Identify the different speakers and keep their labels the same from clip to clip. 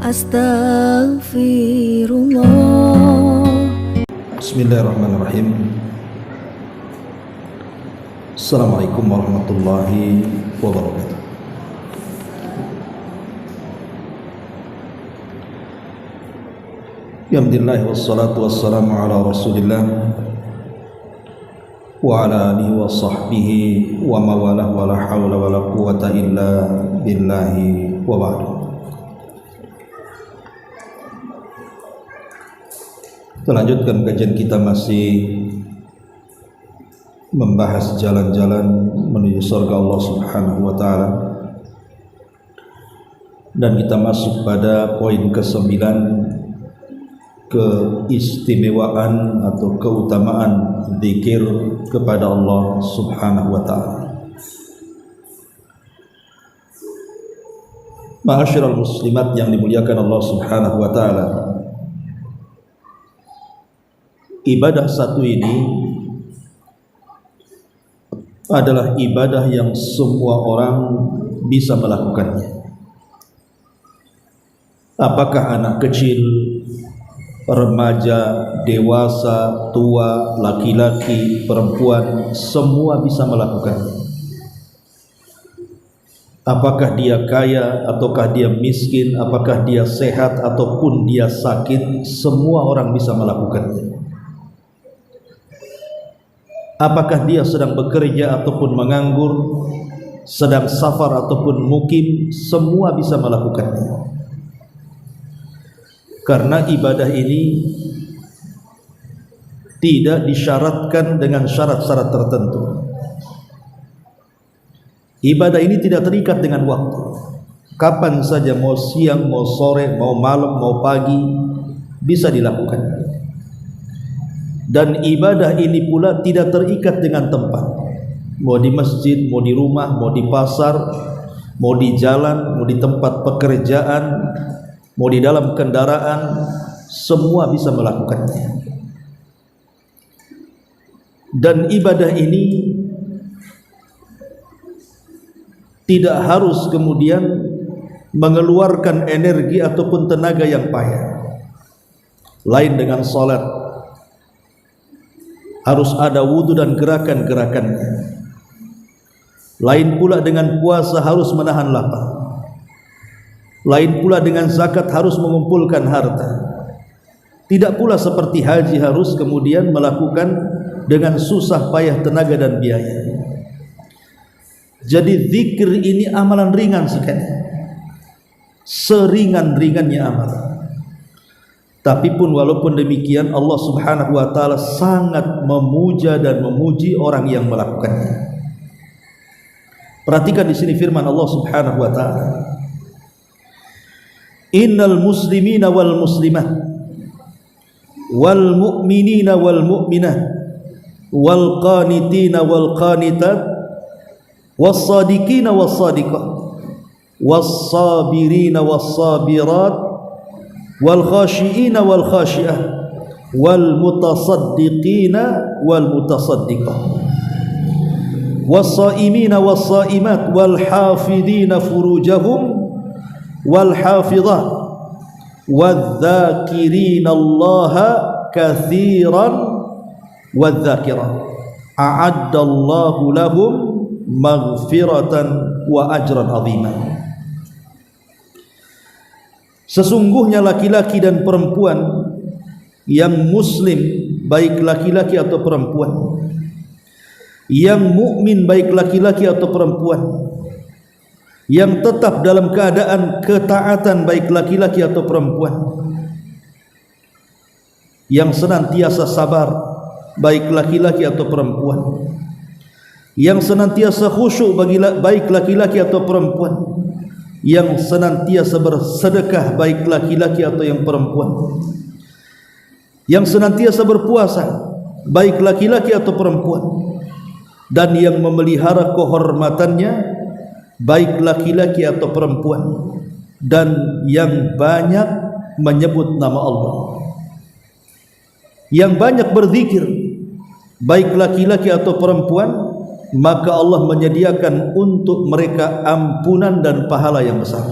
Speaker 1: Astaghfirullah.
Speaker 2: Bismillahirrahmanirrahim. Assalamualaikum warahmatullahi wabarakatuh. Alhamdulillah wassalatu wassalamu ala Rasulillah wa ala alihi wa sahbihi wa mawalah wa la hawla wa la quwata illa billahi wa ba'du. Kita lanjutkan kajian kita, masih membahas jalan-jalan menuju surga Allah Subhanahu wa taala. Dan kita masuk pada poin ke-9, keistimewaan atau keutamaan zikir kepada Allah Subhanahu wa taala. Ma'asyiral muslimat yang dimuliakan Allah Subhanahu wa taala, ibadah satu ini adalah ibadah yang semua orang bisa melakukannya. Apakah anak kecil, remaja, dewasa, tua, laki-laki, perempuan, semua bisa melakukannya. Apakah dia kaya ataukah dia miskin, apakah dia sehat ataupun dia sakit, semua orang bisa melakukannya. Apakah dia sedang bekerja ataupun menganggur, sedang safar ataupun mukim, semua bisa melakukannya. Karena ibadah ini tidak disyaratkan dengan syarat-syarat tertentu. Ibadah ini tidak terikat dengan waktu. Kapan saja, mau siang, mau sore, mau malam, mau pagi, bisa dilakukan. Dan ibadah ini pula tidak terikat dengan tempat. Mau di masjid, mau di rumah, mau di pasar, mau di jalan, mau di tempat pekerjaan, mau di dalam kendaraan, semua bisa melakukannya. Dan ibadah ini tidak harus kemudian mengeluarkan energi ataupun tenaga yang payah. Lain dengan salat, harus ada wudu dan gerakan-gerakannya. Lain pula dengan puasa, harus menahan lapar. Lain pula dengan zakat, harus mengumpulkan harta. Tidak pula seperti haji, harus kemudian melakukan dengan susah payah tenaga dan biaya. Jadi zikir ini amalan ringan sekali, seringan-ringannya amalan. Tapi pun walaupun demikian, Allah Subhanahu wa taala sangat memuja dan memuji orang yang melakukannya. Perhatikan di sini firman Allah Subhanahu wa taala, innal muslimina wal muslimat wal mu'minina wal mu'minat wal qanitina wal qanitat was sadiqina was sadiqat was sabirina was sabirat wal khashiina wal khashiah wal mutasaddiqina wal mutasaddiqah was saimina was saimat wal hafidina furujahum wal hafidhat wadh-dhakirina Allaha katsiran wadh-dhakirat a'addallahu lahum maghfiratan wa ajran 'azima. Sesungguhnya laki-laki dan perempuan yang muslim, baik laki-laki atau perempuan, yang mukmin, baik laki-laki atau perempuan, yang tetap dalam keadaan ketaatan, baik laki-laki atau perempuan, yang senantiasa sabar, baik laki-laki atau perempuan, yang senantiasa khusyuk, baik laki-laki atau perempuan, yang senantiasa bersedekah, baik laki-laki atau yang perempuan, yang senantiasa berpuasa, baik laki-laki atau perempuan, dan yang memelihara kehormatannya, baik laki-laki atau perempuan, dan yang banyak menyebut nama Allah, yang banyak berzikir, baik laki-laki atau perempuan, maka Allah menyediakan untuk mereka ampunan dan pahala yang besar.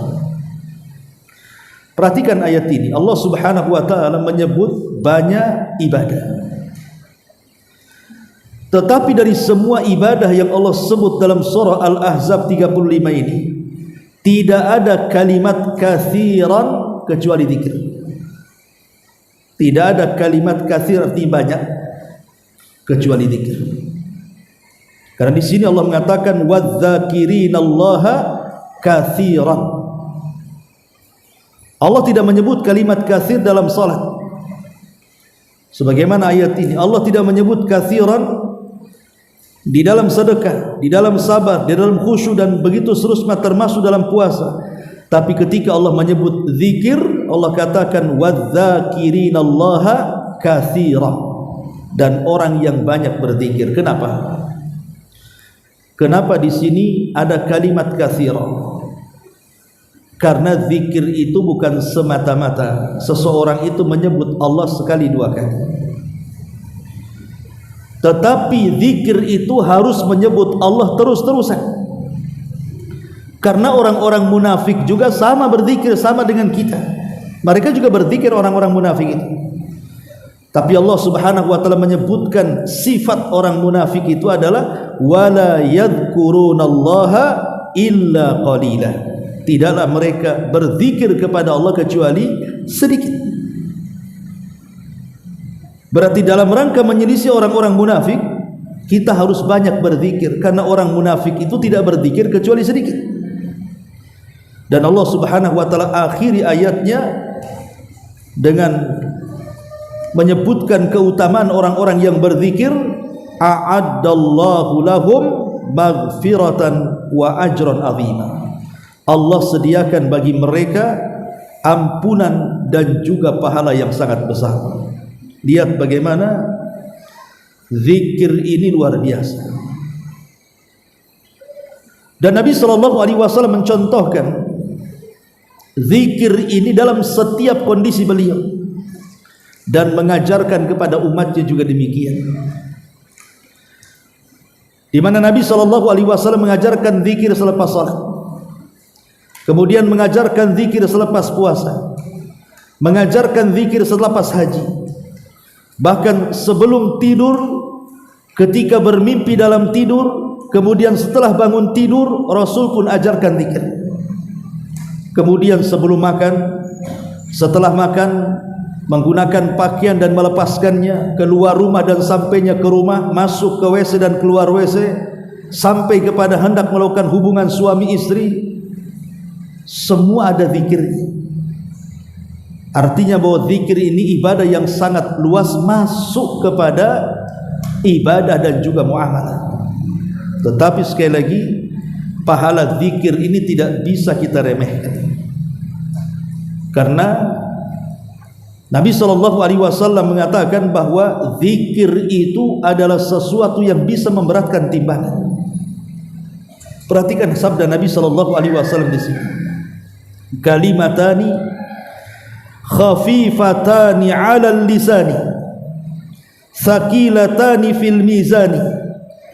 Speaker 2: Perhatikan ayat ini. Allah Subhanahu wa taala menyebut banyak ibadah. Tetapi dari semua ibadah yang Allah sebut dalam surah Al-Ahzab 35 ini, tidak ada kalimat katsiran kecuali zikir. Tidak ada kalimat katsir arti banyak kecuali zikir. Karena di sini Allah mengatakan wadz-dzakirinallaha katsiran. Allah tidak menyebut kalimat katsir dalam salat. Sebagaimana ayat ini, Allah tidak menyebut katsiran di dalam sedekah, di dalam sabar, di dalam khusyuk dan begitu seterusnya termasuk dalam puasa. Tapi ketika Allah menyebut zikir, Allah katakan wadz-dzakirinallaha katsiran, dan orang yang banyak berzikir. Kenapa? Kenapa di sini ada kalimat katsiran? Karena zikir itu bukan semata-mata seseorang itu menyebut Allah sekali dua kali, tetapi zikir itu harus menyebut Allah terus-terusan. Karena orang-orang munafik juga sama berzikir sama dengan kita. Mereka juga berzikir, orang-orang munafik itu. Tapi Allah Subhanahu wa taala menyebutkan sifat orang munafik itu adalah wala yadhkurunallaha illa qalila. Tidaklah mereka berzikir kepada Allah kecuali sedikit. Berarti dalam rangka menyelisih orang-orang munafik, kita harus banyak berzikir, karena orang munafik itu tidak berzikir kecuali sedikit. Dan Allah Subhanahu wa taala akhiri ayatnya dengan menyebutkan keutamaan orang-orang yang berzikir, a'addallahu lahum maghfiratan wa ajran 'azima. Allah sediakan bagi mereka ampunan dan juga pahala yang sangat besar. Lihat bagaimana zikir ini luar biasa. Dan Nabi SAW mencontohkan zikir ini dalam setiap kondisi beliau, dan mengajarkan kepada umatnya juga demikian. Di mana Nabi SAW mengajarkan zikir selepas salat, kemudian mengajarkan zikir selepas puasa, mengajarkan zikir selepas haji, bahkan sebelum tidur, ketika bermimpi dalam tidur, kemudian setelah bangun tidur, Rasul pun ajarkan zikir. Kemudian sebelum makan, setelah makan, menggunakan pakaian dan melepaskannya, keluar rumah dan sampainya ke rumah, masuk ke WC dan keluar WC, sampai kepada hendak melakukan hubungan suami istri, semua ada zikirnya. Artinya bahwa zikir ini ibadah yang sangat luas, masuk kepada ibadah dan juga muamalah. Tetapi sekali lagi, pahala zikir ini tidak bisa kita remehkan, karena Nabi SAW mengatakan bahwa zikir itu adalah sesuatu yang bisa memberatkan timbangan. Perhatikan sabda Nabi SAW di sini, kalimatani khafifatani 'alal lisani thaqilatani fil mizani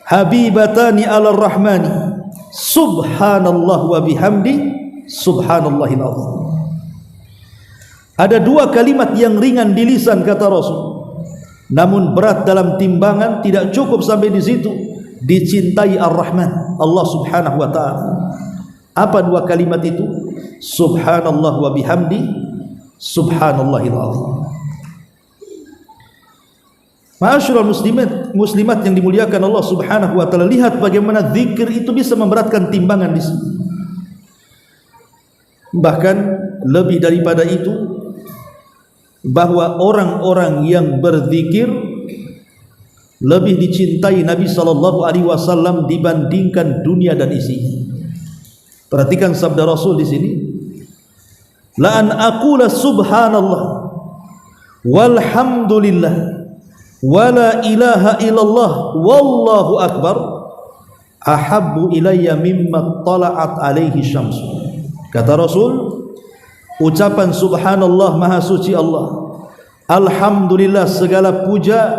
Speaker 2: habibatani 'alar rahmani subhanallah wa bihamdi subhanallahil azim. Ada dua kalimat yang ringan di lisan, kata Rasul, namun berat dalam timbangan. Tidak cukup sampai di situ, dicintai Ar-Rahman, Allah Subhanahu wa taala. Apa dua kalimat itu? Subhanallah wa bihamdi subhanallahil azim. Ma'asyiral muslimat yang dimuliakan Allah Subhanahu wa taala, lihat bagaimana zikir itu bisa memberatkan timbangan di sini. Bahkan lebih daripada itu, bahwa orang-orang yang berzikir lebih dicintai Nabi SAW dibandingkan dunia dan isinya. Perhatikan sabda Rasul di sini, la an aqula subhanallah walhamdulillah wala ilaha illallah wallahu akbar ahabbu ilayya mimma tala'at alaihi syamsu. Kata Rasul, ucapan subhanallah, maha suci Allah, alhamdulillah, segala puja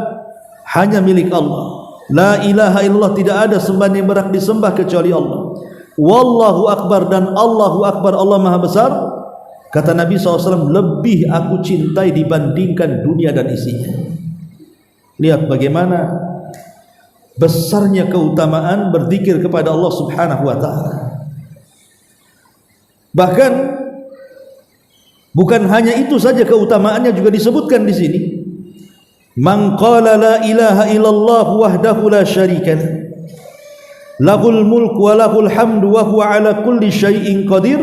Speaker 2: hanya milik Allah, la ilaha illallah, tidak ada sembahan yang berhak disembah kecuali Allah, wallahu akbar, dan Allahu akbar, Allah maha besar, Kata Nabi SAW, lebih aku cintai dibandingkan dunia dan isinya. Lihat bagaimana besarnya keutamaan berzikir kepada Allah Subhanahu wa taala. Bahkan bukan hanya itu saja keutamaannya, juga disebutkan di sini. Man qala la ilaha illallah wahdahu la syarika lahul mulku wa lahul hamdu wa huwa ala kulli syai'in qadir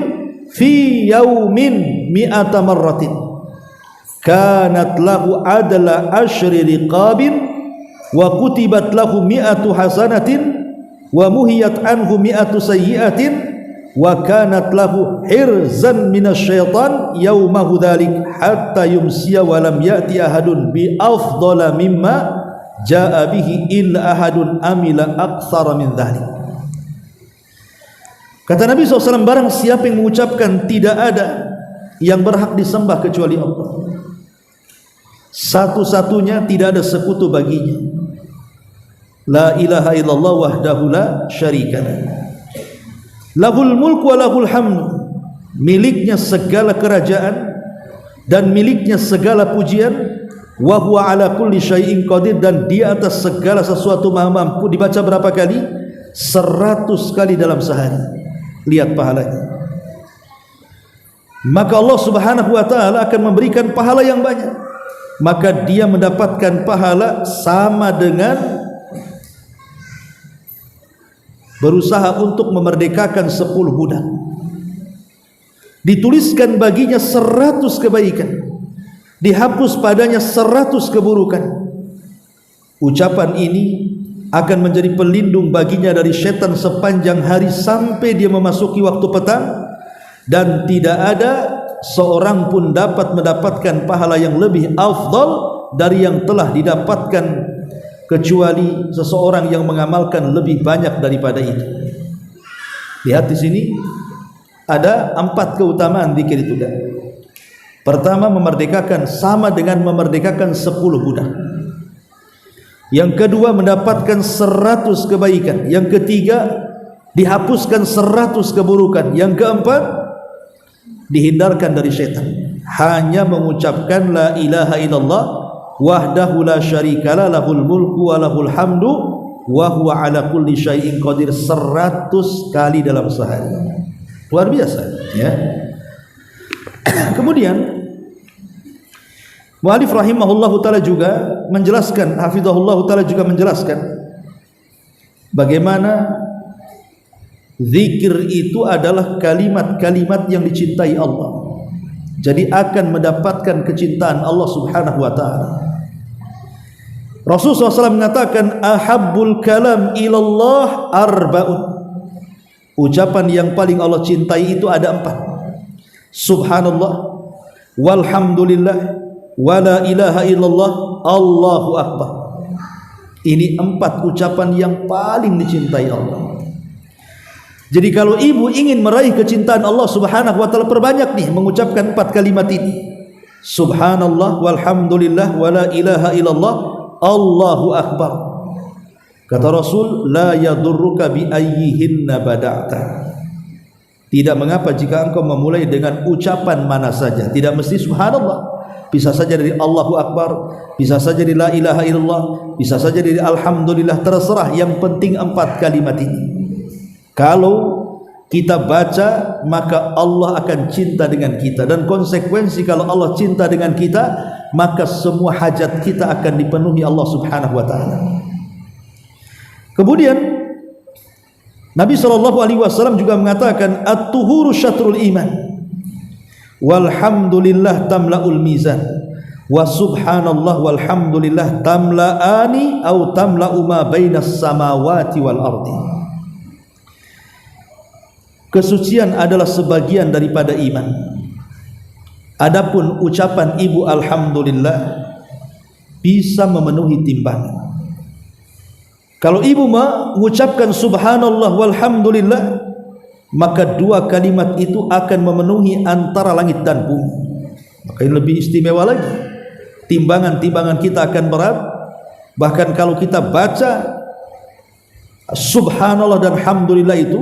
Speaker 2: fi yaumin mi'ata marratin kanat lahu adla asyri riqabin wa kutibat lahu mi'atu hasanatin wa muhiyat anhu mi'atu sayyi'atin wa kanat lahu hirzan minasyaitan yaumahu dhalik hatta yumsiya wa lam ya'ti ahadun bi afdala mimma ja'a bihi illa ahadun amila aktsara min dhalik. Kata Nabi SAW, barang siapa yang mengucapkan tidak ada yang berhak disembah kecuali Allah, satu-satunya, tidak ada sekutu baginya, la ilaha illallah wahdahu la syarika lah, lahul mulku wa lahul hamdu, miliknya segala kerajaan dan miliknya segala pujian, wa huwa ala kulli syai'in qadir, dan di atas segala sesuatu maha mampu. Dibaca berapa kali? 100 kali dalam sehari. Lihat pahalanya. Maka Allah Subhanahu wa taala akan memberikan pahala yang banyak. Maka dia mendapatkan pahala sama dengan berusaha untuk memerdekakan 10 budak. Dituliskan baginya 100 kebaikan, dihapus padanya 100 keburukan. Ucapan ini akan menjadi pelindung baginya dari setan sepanjang hari sampai dia memasuki waktu petang, dan tidak ada seorang pun dapat mendapatkan pahala yang lebih afdal dari yang telah didapatkan kecuali seseorang yang mengamalkan lebih banyak daripada itu. Lihat di sini ada 4 keutamaan zikir itu kan. Pertama, memerdekakan sama dengan memerdekakan 10 budak. Yang kedua, mendapatkan 100 kebaikan. Yang ketiga, dihapuskan 100 keburukan. Yang keempat, dihindarkan dari syaitan. Hanya mengucapkan la ilaha illallah wahdahu la syarikalah lahul mulku wa lahul hamdu wa huwa ala kulli syai'in qadir 100 kali dalam sehari. Luar biasa ya. Kemudian mu'allif rahimahullahu ta'ala juga menjelaskan, hafizahullahu ta'ala juga menjelaskan bagaimana zikir itu adalah kalimat-kalimat yang dicintai Allah. Jadi akan mendapatkan kecintaan Allah Subhanahu wa ta'ala. Rasulullah SAW mengatakan, ahabbul kalam ilallah arba'un. Ucapan yang paling Allah cintai itu ada 4. Subhanallah, walhamdulillah, wala ilaha illallah, Allahu akbar. Ini 4 ucapan yang paling dicintai Allah. Jadi kalau ibu ingin meraih kecintaan Allah Subhanahu wa taala, perbanyak nih mengucapkan 4 kalimat ini. Subhanallah, walhamdulillah, wala ilaha illallah, Allahu akbar. Kata Rasul, la yadurruka bi ayyihinna bada'ta. Tidak mengapa jika engkau memulai dengan ucapan mana saja. Tidak mesti subhanallah, bisa saja dari Allahu Akbar, bisa saja dari la ilaha illallah, bisa saja dari alhamdulillah, terserah. Yang penting 4 kalimat ini kalau kita baca, maka Allah akan cinta dengan kita. Dan konsekuensi kalau Allah cinta dengan kita, maka semua hajat kita akan dipenuhi Allah Subhanahu wa ta'ala. Kemudian Nabi SAW juga mengatakan, at-tuhuru syatrul iman, walhamdulillah tamla'ul mizan, wa subhanallah walhamdulillah tamla'ani au tamla'u ma bainas samawati wal ardi. Kesucian adalah sebagian daripada iman. Adapun ucapan ibu alhamdulillah bisa memenuhi timbangan. Kalau ibu mengucapkan subhanallah walhamdulillah, maka 2 kalimat itu akan memenuhi antara langit dan bumi. Maka ini lebih istimewa lagi. Timbangan-timbangan kita akan berat. Bahkan kalau kita baca subhanallah dan alhamdulillah, itu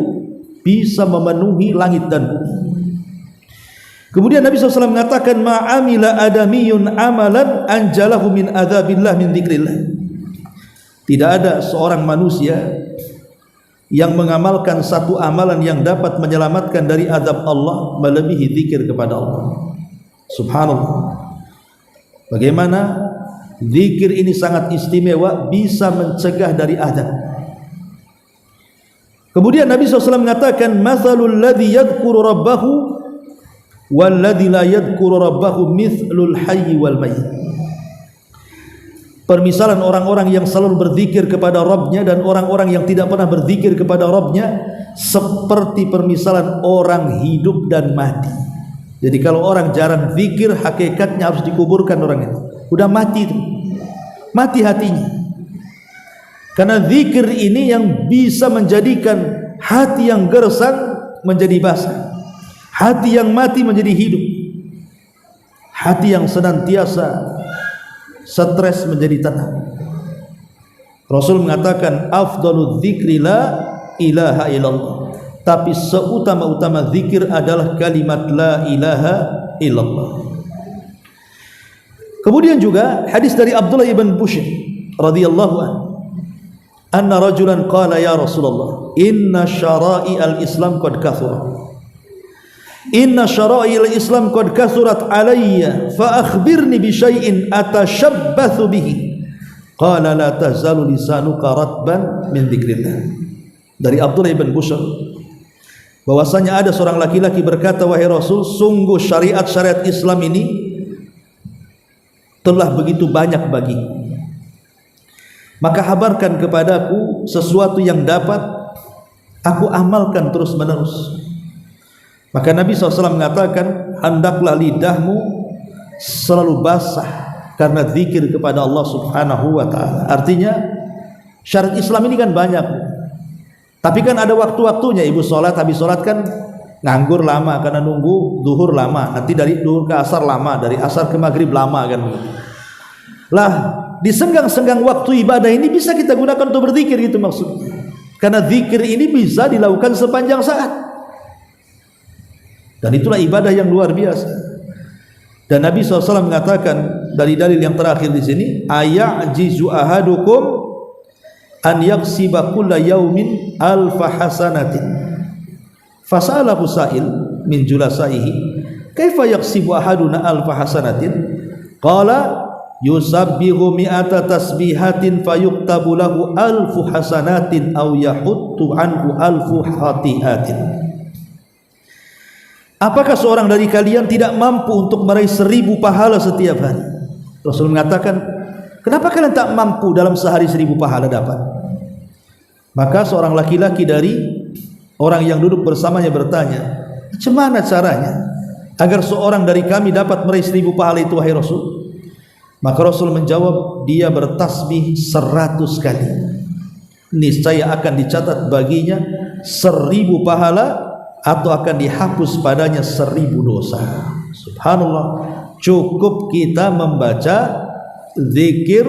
Speaker 2: bisa memenuhi langit dan bumi. Kemudian Nabi SAW mengatakan, ma'amila adamiyun amalan anjalahu min adzabillah min dzikrillah. Tidak ada seorang manusia yang mengamalkan satu amalan yang dapat menyelamatkan dari azab Allah melebihi zikir kepada Allah. Subhanallah. Bagaimana zikir ini sangat istimewa, bisa mencegah dari azab. Kemudian Nabi SAW mengatakan, mathalul ladzi yadhkuru rabbahu wal ladzi la yadhkuru rabbahu mithlul hayy wal mayyit. Permisalan orang-orang yang selalu berzikir kepada Rabbnya dan orang-orang yang tidak pernah berzikir kepada Rabbnya seperti permisalan orang hidup dan mati. Jadi kalau orang jarang zikir, hakikatnya harus dikuburkan orang itu. Udah mati itu, mati hatinya. Karena zikir ini yang bisa menjadikan hati yang gersang menjadi basah, hati yang mati menjadi hidup, hati yang senantiasa stres menjadi tenang. Rasul mengatakan, afdaludz dzikri la ilaha illallah. Tapi seutama-utama zikir adalah kalimat la ilaha illallah. Kemudian juga hadis dari Abdullah ibn Bushr radhiyallahu anhu, anna rajulan qala ya Rasulullah, inna syara'i'al Islam qad kathurat. Inna syara'i'al Islam qad kathurat alayya fa akhbirni bi syai'in atashabbathu bihi. Qala la tazalu lisanuka ratban min dzikrillah. Dari Abdullah ibn Bushr bahwasanya ada seorang laki-laki berkata, wahai Rasul, sungguh syariat-syariat Islam ini telah begitu banyak bagi, maka habarkan kepadaku sesuatu yang dapat aku amalkan terus menerus. Maka Nabi SAW mengatakan, hendaklah lidahmu selalu basah karena zikir kepada Allah Subhanahu wa ta'ala. Artinya syariat Islam ini kan banyak, tapi kan ada waktu-waktunya. Ibu sholat, habis sholat kan nganggur lama karena nunggu duhur lama, nanti dari duhur ke asar lama, dari asar ke maghrib lama kan. Lah di senggang-senggang waktu ibadah ini bisa kita gunakan untuk berzikir, gitu maksudnya. Karena zikir ini bisa dilakukan sepanjang saat, dan itulah ibadah yang luar biasa. Dan Nabi SAW mengatakan dari dalil yang terakhir di sini, ayajizu ahadukum an yaksiba kulla yaumin alfa hasanatin. Fasalahu sa'il min julasaihi, kaifa yaksibu ahaduna alfa hasanatin? Qala yusabbihu mi'ata tasbihatin fayuktabu lahu alfu hasanatin aw yahuttu anhu alfu khati'atin. Apakah seorang dari kalian tidak mampu untuk meraih 1000 pahala setiap hari? Rasul mengatakan, kenapa kalian tak mampu dalam sehari 1000 pahala dapat? Maka seorang laki-laki dari orang yang duduk bersamanya bertanya, macam mana caranya agar seorang dari kami dapat meraih 1000 pahala itu, wahai Rasul? Maka Rasul menjawab, dia bertasbih 100 kali, niscaya akan dicatat baginya 1000 pahala atau akan dihapus padanya 1000 dosa. Subhanallah. Cukup kita membaca zikir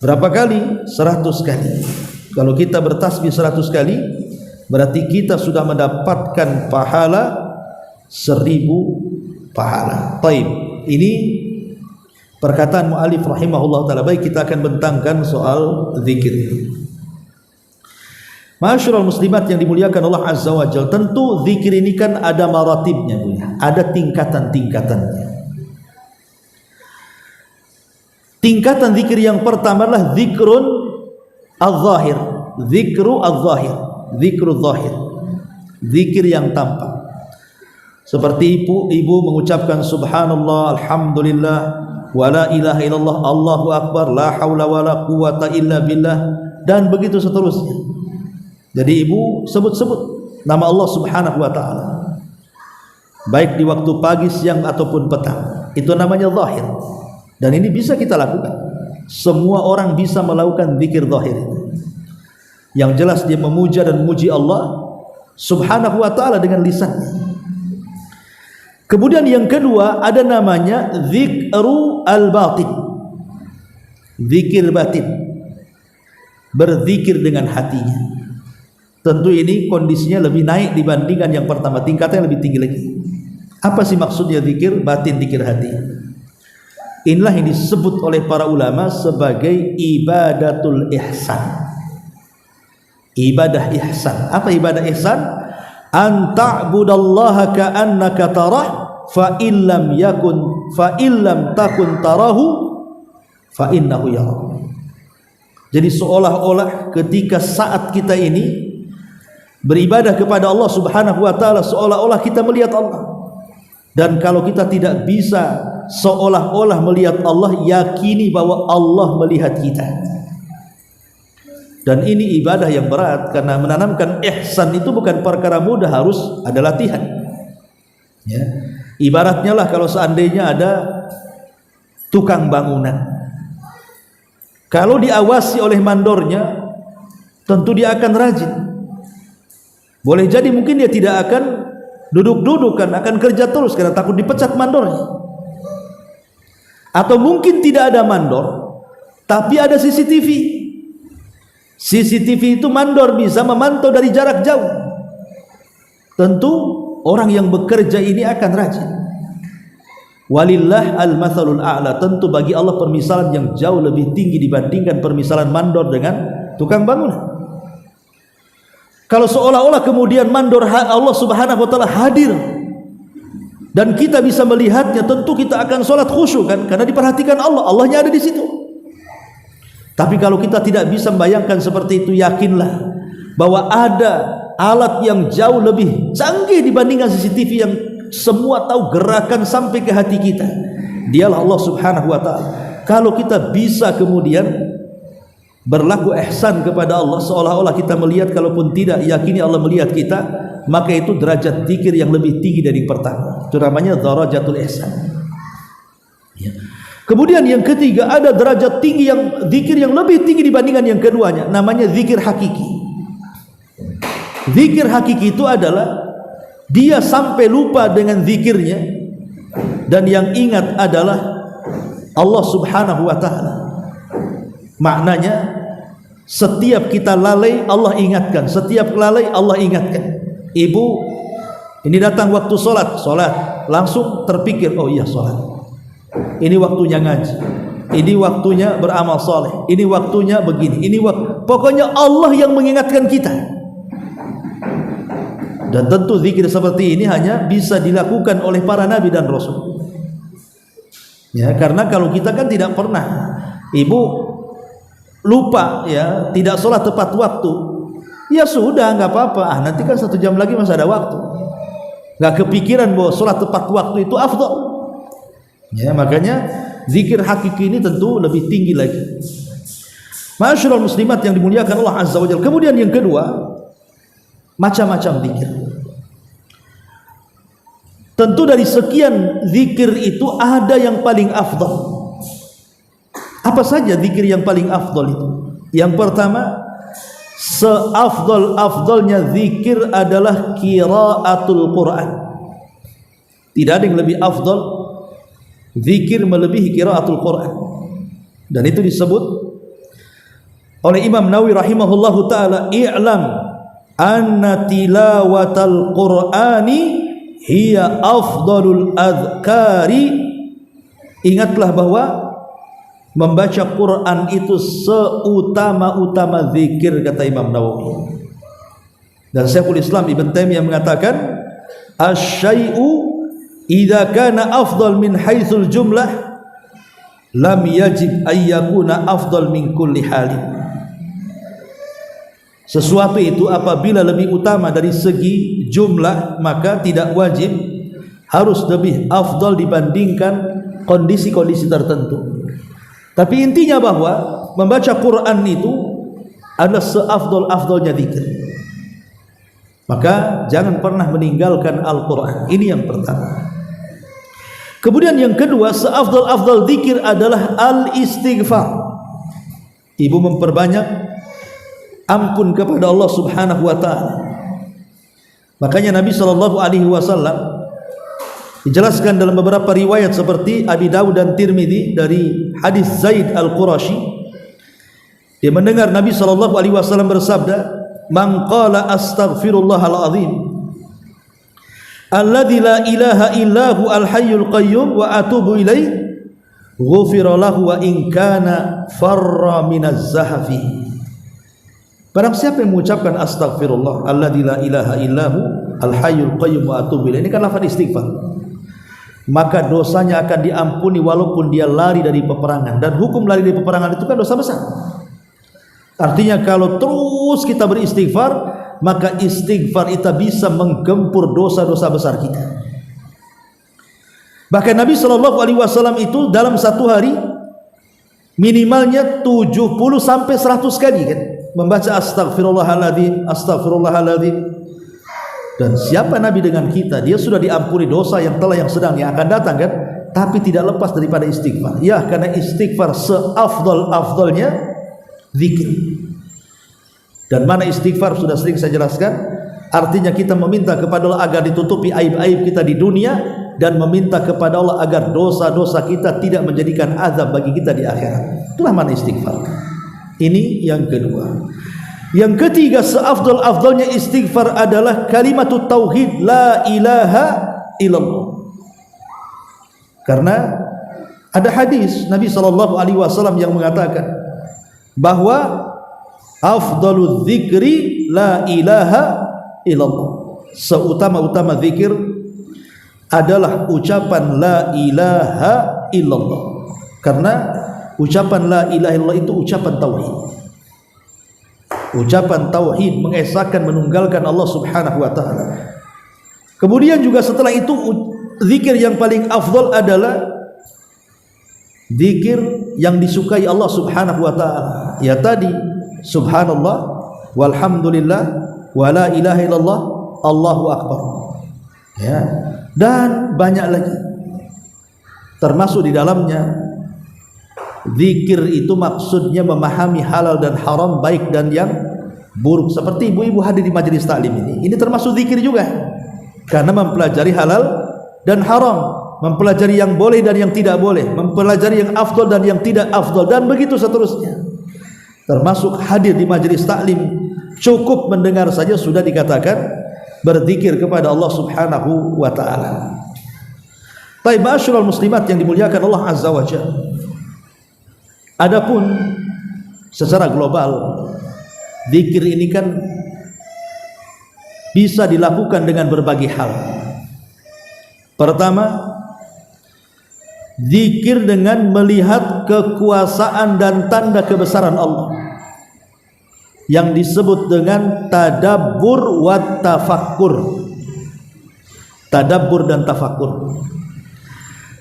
Speaker 2: berapa kali? 100 kali. Kalau kita bertasbih 100 kali, berarti kita sudah mendapatkan pahala 1000 pahala. Taib. Ini perkataan mu'alif rahimahullah ta'ala. Baik, kita akan bentangkan soal zikir. Ma'asyiral muslimat yang dimuliakan Allah Azza wa Jalla, tentu zikir ini kan ada maratibnya, Bu, ya. Ada tingkatan-tingkatannya. Tingkatan zikir yang pertama adalah zikrun al-zahir, zikru al-zahir, zikru zahir, zikir yang tampak. Seperti ibu mengucapkan subhanallah, alhamdulillah, wa la ilaha illallah, Allahu akbar, la haula wa la quwata illa billah, dan begitu seterusnya. Jadi ibu sebut-sebut nama Allah Subhanahu wa ta'ala, baik di waktu pagi, siang ataupun petang. Itu namanya zahir. Dan ini bisa kita lakukan. Semua orang bisa melakukan zikir zahir. Yang jelas dia memuja dan memuji Allah Subhanahu wa ta'ala dengan lisannya. Kemudian yang kedua ada namanya zikru al-batin, zikir batin, berzikir dengan hatinya. Tentu ini kondisinya lebih naik dibandingkan yang pertama, tingkatnya lebih tinggi lagi. Apa sih maksudnya zikir batin, zikir hati? Inilah yang disebut oleh para ulama sebagai ibadatul ihsan. Ibadah ihsan. Apa ibadah ihsan? An ta'budallaha ka'annaka tarah fa illam takun tarahu fa innahu yarak. Jadi seolah-olah ketika saat kita ini beribadah kepada Allah Subhanahu wa taala, seolah-olah kita melihat Allah. Dan kalau kita tidak bisa seolah-olah melihat Allah, yakini bahwa Allah melihat kita. Dan ini ibadah yang berat, karena menanamkan ihsan itu bukan perkara mudah, harus ada latihan. Ya. Ibaratnya lah kalau seandainya ada tukang bangunan, kalau diawasi oleh mandornya, tentu dia akan rajin. Boleh jadi mungkin dia tidak akan duduk-duduk, akan kerja terus karena takut dipecat mandornya. Atau mungkin tidak ada mandor, tapi ada CCTV. CCTV itu mandor bisa memantau dari jarak jauh. Tentu orang yang bekerja ini akan rajin. Walillah al-mathalul a'la. Tentu bagi Allah permisalan yang jauh lebih tinggi dibandingkan permisalan mandor dengan tukang bangunan. Kalau seolah-olah kemudian mandor Allah Subhanahu wa taala hadir dan kita bisa melihatnya, tentu kita akan sholat khusyuk kan, karena diperhatikan Allah, Allahnya ada di situ. Tapi kalau kita tidak bisa membayangkan seperti itu, yakinlah bahwa ada alat yang jauh lebih canggih dibandingkan CCTV yang semua tahu gerakan sampai ke hati kita. Dialah Allah Subhanahu wa taala. Kalau kita bisa kemudian berlaku ihsan kepada Allah, seolah-olah kita melihat, kalaupun tidak yakini Allah melihat kita, maka itu derajat zikir yang lebih tinggi dari pertama. Itu namanya darajatul ihsan. Ya. Kemudian yang ketiga, ada derajat tinggi yang zikir yang lebih tinggi dibandingkan yang keduanya, namanya zikir hakiki. Zikir hakiki itu adalah dia sampai lupa dengan zikirnya dan yang ingat adalah Allah Subhanahu wa taala. Maknanya setiap kita lalai Allah ingatkan, setiap lalai Allah ingatkan. Ibu ini datang waktu sholat langsung terpikir, oh iya sholat, ini waktunya ngaji, ini waktunya beramal soleh, ini waktunya begini, pokoknya Allah yang mengingatkan kita. Dan tentu zikir seperti ini hanya bisa dilakukan oleh para nabi dan rasul. Ya, karena kalau kita kan tidak pernah, ibu lupa ya, tidak sholat tepat waktu, ya sudah nggak apa-apa, nanti kan 1 jam lagi masih ada waktu. Nggak kepikiran bahwa sholat tepat waktu itu afdal. Ya, makanya zikir hakiki ini tentu lebih tinggi lagi. Ma'asyiral muslimat yang dimuliakan Allah Azza wa Jalla. Kemudian yang kedua, macam-macam zikir. Tentu dari sekian zikir itu ada yang paling afdal. Apa saja zikir yang paling afdal itu? Yang pertama, seafdal-afdalnya zikir adalah qiraatul Quran. Tidak ada yang lebih afdal zikir melebihi qiraatul Quran. Dan itu disebut oleh Imam Nawawi rahimahullahu taala, i'lam anna tilawatal Qur'ani hiya afdalul adhkari. Ingatlah bahwa membaca Quran itu seutama-utama zikir, kata Imam Nawawi. Dan Syekhul Islam Ibn Taimiyah mengatakan, asy-syai'u idza kana afdal min haitsul jumlah lam yajib ayyakuna afdal min kulli halin. Sesuatu itu apabila lebih utama dari segi jumlah, maka tidak wajib harus lebih afdal dibandingkan kondisi-kondisi tertentu. Tapi intinya bahwa membaca Quran itu adalah seafdal-afdalnya zikir. Maka jangan pernah meninggalkan Al-Quran. Ini yang pertama. Kemudian yang kedua, seafdal-afdal zikir adalah al-istighfar. Ibu memperbanyak ampun kepada Allah Subhanahu wa taala. Makanya Nabi sallallahu alaihi wasallam dijelaskan dalam beberapa riwayat seperti Abi Dawud dan Tirmidzi dari hadis Zaid Al-Qurashi, dia mendengar Nabi sallallahu alaihi wasallam bersabda, "Man qala astaghfirullahal azim alladzi la ilaha illahu al-hayyul qayyum wa atubu ilaih ghufira lahu wa in kana farra minaz zahafi. Barang siapa yang mengucapkan astaghfirullah alladzi la ilaha illahu al-hayyul qayyum wa atubu ilaih, ini kan lafaz istighfar, maka dosanya akan diampuni walaupun dia lari dari peperangan. Dan hukum lari dari peperangan itu kan dosa besar. Artinya kalau terus kita beristighfar, maka istighfar itu bisa menggempur dosa-dosa besar kita. Bahkan Nabi SAW itu dalam satu hari minimalnya 70 sampai 100 kali kan membaca astaghfirullahaladzim, astaghfirullahaladzim. Dan siapa Nabi dengan kita? Dia sudah diampuni dosa yang telah, yang sedang, yang akan datang kan, tapi tidak lepas daripada istighfar. Ya, karena istighfar seafdal-afdalnya zikir. Dan mana istighfar sudah sering saya jelaskan, artinya kita meminta kepada Allah agar ditutupi aib-aib kita di dunia, dan meminta kepada Allah agar dosa-dosa kita tidak menjadikan azab bagi kita di akhirat. Itulah mana istighfar. Ini yang kedua. Yang ketiga, seafdal-afdalnya istighfar adalah kalimatut tauhid la ilaha illallah. Karena ada hadis Nabi SAW yang mengatakan bahwa afdalul dzikri la ilaha illallah. Seutama-utama zikir adalah ucapan la ilaha illallah. Karena ucapan la ilaha illallah itu ucapan tauhid. Ucapan tauhid mengesahkan, menunggalkan Allah Subhanahu wa taala. Kemudian juga setelah itu zikir yang paling afdal adalah zikir yang disukai Allah Subhanahu wa taala. Ya tadi subhanallah walhamdulillah wala ilaha illallah Allahu akbar. Ya, dan banyak lagi. Termasuk di dalamnya zikir itu maksudnya memahami halal dan haram, baik dan yang buruk. Seperti ibu-ibu hadir di majelis taklim ini termasuk zikir juga, karena mempelajari halal dan haram, mempelajari yang boleh dan yang tidak boleh, mempelajari yang afdal dan yang tidak afdal, dan begitu seterusnya. Termasuk hadir di majelis taklim, cukup mendengar saja sudah dikatakan berzikir kepada Allah Subhanahu wa taala. Baik, ma'asyiral muslimat yang dimuliakan Allah Azza wa Jalla. Adapun secara global, zikir ini kan bisa dilakukan dengan berbagai hal. Pertama, zikir dengan melihat kekuasaan dan tanda kebesaran Allah, yang disebut dengan tadabbur wa tafakkur. Tadabbur dan tafakkur.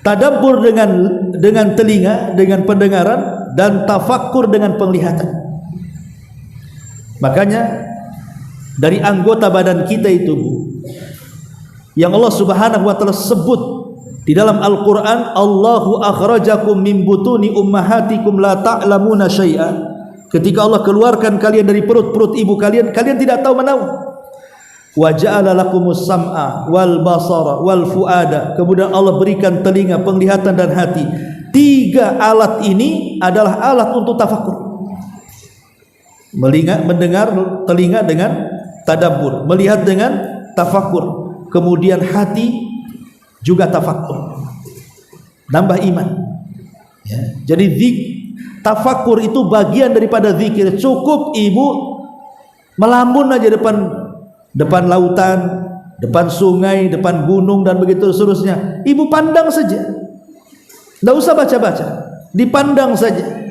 Speaker 2: Tadabbur dengan telinga, dengan pendengaran, dan tafakkur dengan penglihatan. Makanya dari anggota badan kita itu yang Allah Subhanahu wa taala sebut di dalam Al-Qur'an, Allahu akhrajakum min butuni ummahatikum la ta'lamuna syai'a. Ketika Allah keluarkan kalian dari perut-perut ibu kalian, kalian tidak tahu menahu. Wa ja'ala lakumus sam'a wal basara wal fuada. Kemudian Allah berikan telinga, penglihatan dan hati. 3 alat ini adalah alat untuk tafakur. Mendengar telinga dengan tadabbur, melihat dengan tafakur, kemudian hati juga tafakur, nambah iman. Ya. Jadi tafakur itu bagian daripada zikir. Cukup ibu melamun aja depan lautan, depan sungai, depan gunung dan begitu seterusnya. Ibu pandang saja, tidak usah baca-baca, dipandang saja.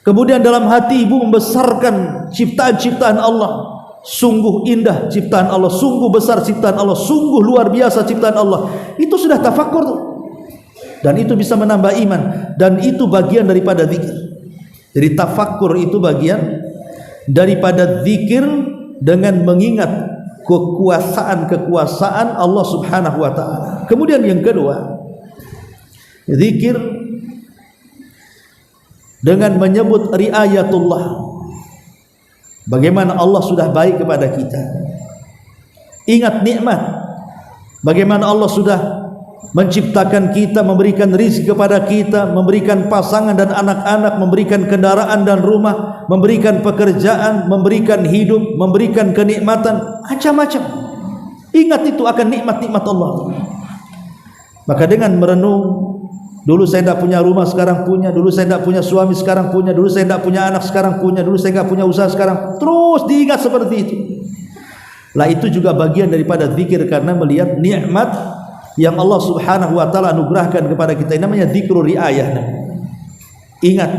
Speaker 2: Kemudian dalam hati ibu membesarkan ciptaan-ciptaan Allah. Sungguh indah ciptaan Allah, sungguh besar ciptaan Allah, sungguh luar biasa ciptaan Allah. Itu sudah tafakur, dan itu bisa menambah iman, dan itu bagian daripada zikir. Jadi tafakur itu bagian daripada zikir, dengan mengingat kekuasaan Allah Subhanahu wa taala. Kemudian yang kedua, zikir dengan menyebut riayatullah, bagaimana Allah sudah baik kepada kita. Ingat nikmat, bagaimana Allah sudah menciptakan kita, memberikan rizki kepada kita, memberikan pasangan dan anak-anak, memberikan kendaraan dan rumah, memberikan pekerjaan, memberikan hidup, memberikan kenikmatan macam-macam. Ingat itu akan nikmat-nikmat Allah. Maka dengan merenung, dulu saya tidak punya rumah, sekarang punya. Dulu saya tidak punya suami, sekarang punya. Dulu saya tidak punya anak, sekarang punya. Dulu saya tidak punya usaha, sekarang. Terus diingat seperti itu. Lah itu juga bagian daripada zikir, karena melihat nikmat yang Allah Subhanahu wa taala anugerahkan kepada kita. Ini namanya zikrul riayah. Ingat.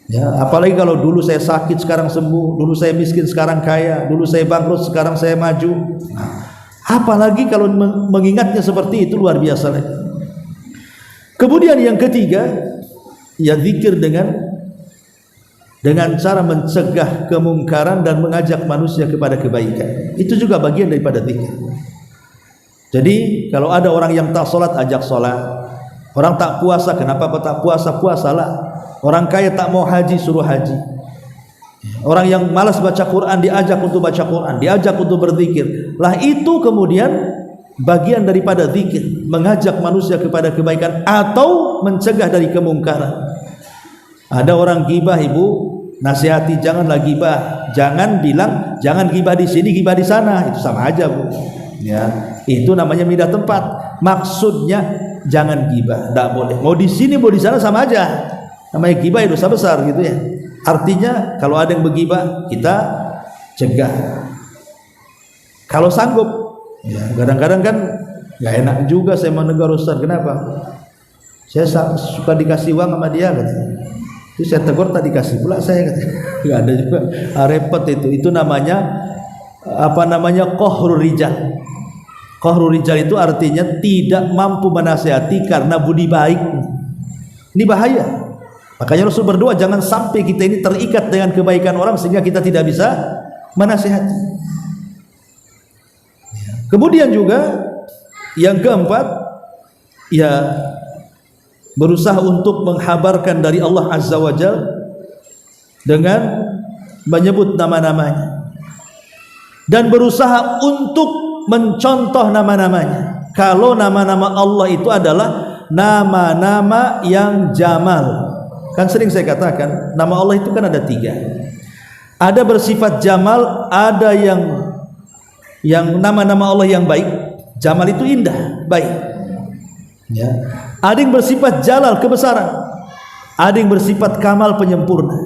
Speaker 2: Ya, apalagi kalau dulu saya sakit, sekarang sembuh. Dulu saya miskin, sekarang kaya. Dulu saya bangkrut, sekarang saya maju. Apalagi kalau mengingatnya seperti itu, luar biasa lagi. Kemudian yang ketiga, ya zikir dengan cara mencegah kemungkaran dan mengajak manusia kepada kebaikan. Itu juga bagian daripada zikir. Jadi kalau ada orang yang tak sholat, ajak sholat. Orang tak puasa, kenapa tak puasa? Puasalah. Orang kaya tak mau haji, suruh haji. Orang yang malas baca Quran, diajak untuk baca Quran, diajak untuk berzikir. Lah itu kemudian bagian daripada zikir, mengajak manusia kepada kebaikan atau mencegah dari kemungkaran. Ada orang gibah, ibu nasihati, janganlah gibah, jangan bilang jangan gibah di sini, gibah di sana, itu sama aja, Bu. Ya, itu namanya pindah tempat. Maksudnya jangan gibah, tidak boleh. Mau di sini, mau di sana, sama aja. Namanya gibah itu dosa besar, gitu ya. Artinya kalau ada yang bergibah, kita cegah. Kalau sanggup, ya, kadang-kadang kan nggak enak juga saya menegur Ustaz. Kenapa? Saya suka dikasih uang sama dia, katanya. Itu saya tegur, tak dikasih pula saya, katanya. Nggak ada juga. Repot itu. Itu namanya qahrul rijal. Qahrul rijal itu artinya tidak mampu menasihati karena budi baik. Ini bahaya. Makanya Rasul berdoa, jangan sampai kita ini terikat dengan kebaikan orang sehingga kita tidak bisa menasihati. Kemudian juga yang keempat, ya berusaha untuk menghabarkan dari Allah Azza wa Jalla dengan menyebut nama-namanya dan berusaha untuk mencontoh nama-namanya. Kalau nama-nama Allah itu adalah nama-nama yang jamal. Kan sering saya katakan, nama Allah itu kan ada 3. Ada bersifat jamal, ada yang nama-nama Allah yang baik. Jamal itu indah, baik. Ya. Ada yang bersifat jalal, kebesaran. Ada yang bersifat kamal, penyempurna.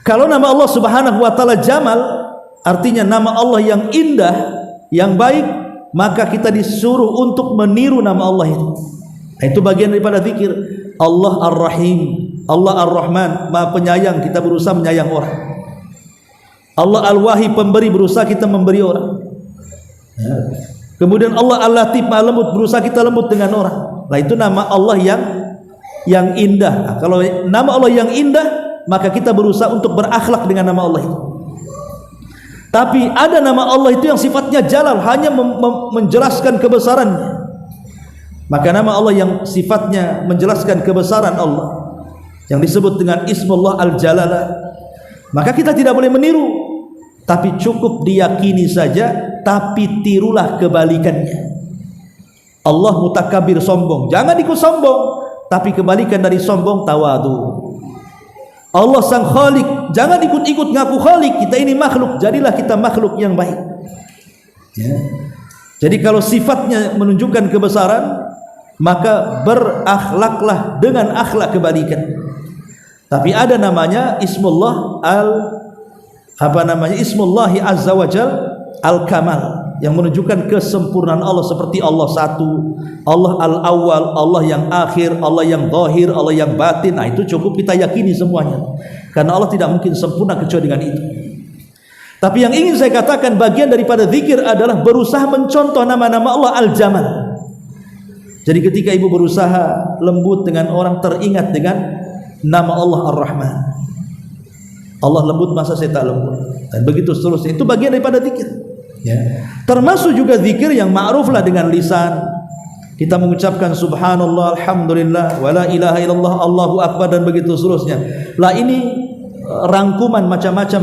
Speaker 2: Kalau nama Allah Subhanahu wa taala jamal, artinya nama Allah yang indah, yang baik, maka kita disuruh untuk meniru nama Allah itu. Itu bagian daripada zikir. Allah Ar-Rahim, Allah Ar-Rahman, Maha Penyayang, kita berusaha menyayang orang. Allah Al-Wahid, pemberi, berusaha kita memberi orang. Ya. Kemudian Allah Al-Latif, Maha Lembut, berusaha kita lembut dengan orang. Nah itu nama Allah yang indah. Nah, kalau nama Allah yang indah, maka kita berusaha untuk berakhlak dengan nama Allah itu. Tapi ada nama Allah itu yang sifatnya jalal, hanya menjelaskan kebesarannya. Maka nama Allah yang sifatnya menjelaskan kebesaran Allah, yang disebut dengan Ismullah Al-Jalalah, maka kita tidak boleh meniru, tapi cukup diyakini saja, tapi tirulah kebalikannya. Allah mutakabir, sombong, jangan ikut sombong, tapi kebalikan dari sombong, tawadu. Allah sang khalik, jangan ikut-ikut ngaku khalik, kita ini makhluk, jadilah kita makhluk yang baik. Ya. Jadi kalau sifatnya menunjukkan kebesaran, maka berakhlaklah dengan akhlak kebalikan. Tapi ada namanya Ismullah Ismullahi Azza wa Jal Al-Kamal, yang menunjukkan kesempurnaan Allah, seperti Allah satu, Allah Al-Awwal, Allah yang akhir, Allah yang zahir, Allah yang batin. Nah itu cukup kita yakini semuanya, karena Allah tidak mungkin sempurna kecuali dengan itu. Tapi yang ingin saya katakan, bagian daripada zikir adalah berusaha mencontoh nama-nama Allah Al-Jamal. Jadi ketika ibu berusaha lembut dengan orang, teringat dengan nama Allah Ar-Rahman. Allah lembut, masa saya tak lembut? Dan begitu seterusnya. Itu bagian daripada zikir. Ya. Termasuk juga zikir yang ma'ruflah dengan lisan. Kita mengucapkan subhanallah, alhamdulillah, wala ilaha illallah, Allahu akbar, dan begitu seterusnya. Lah ini rangkuman macam-macam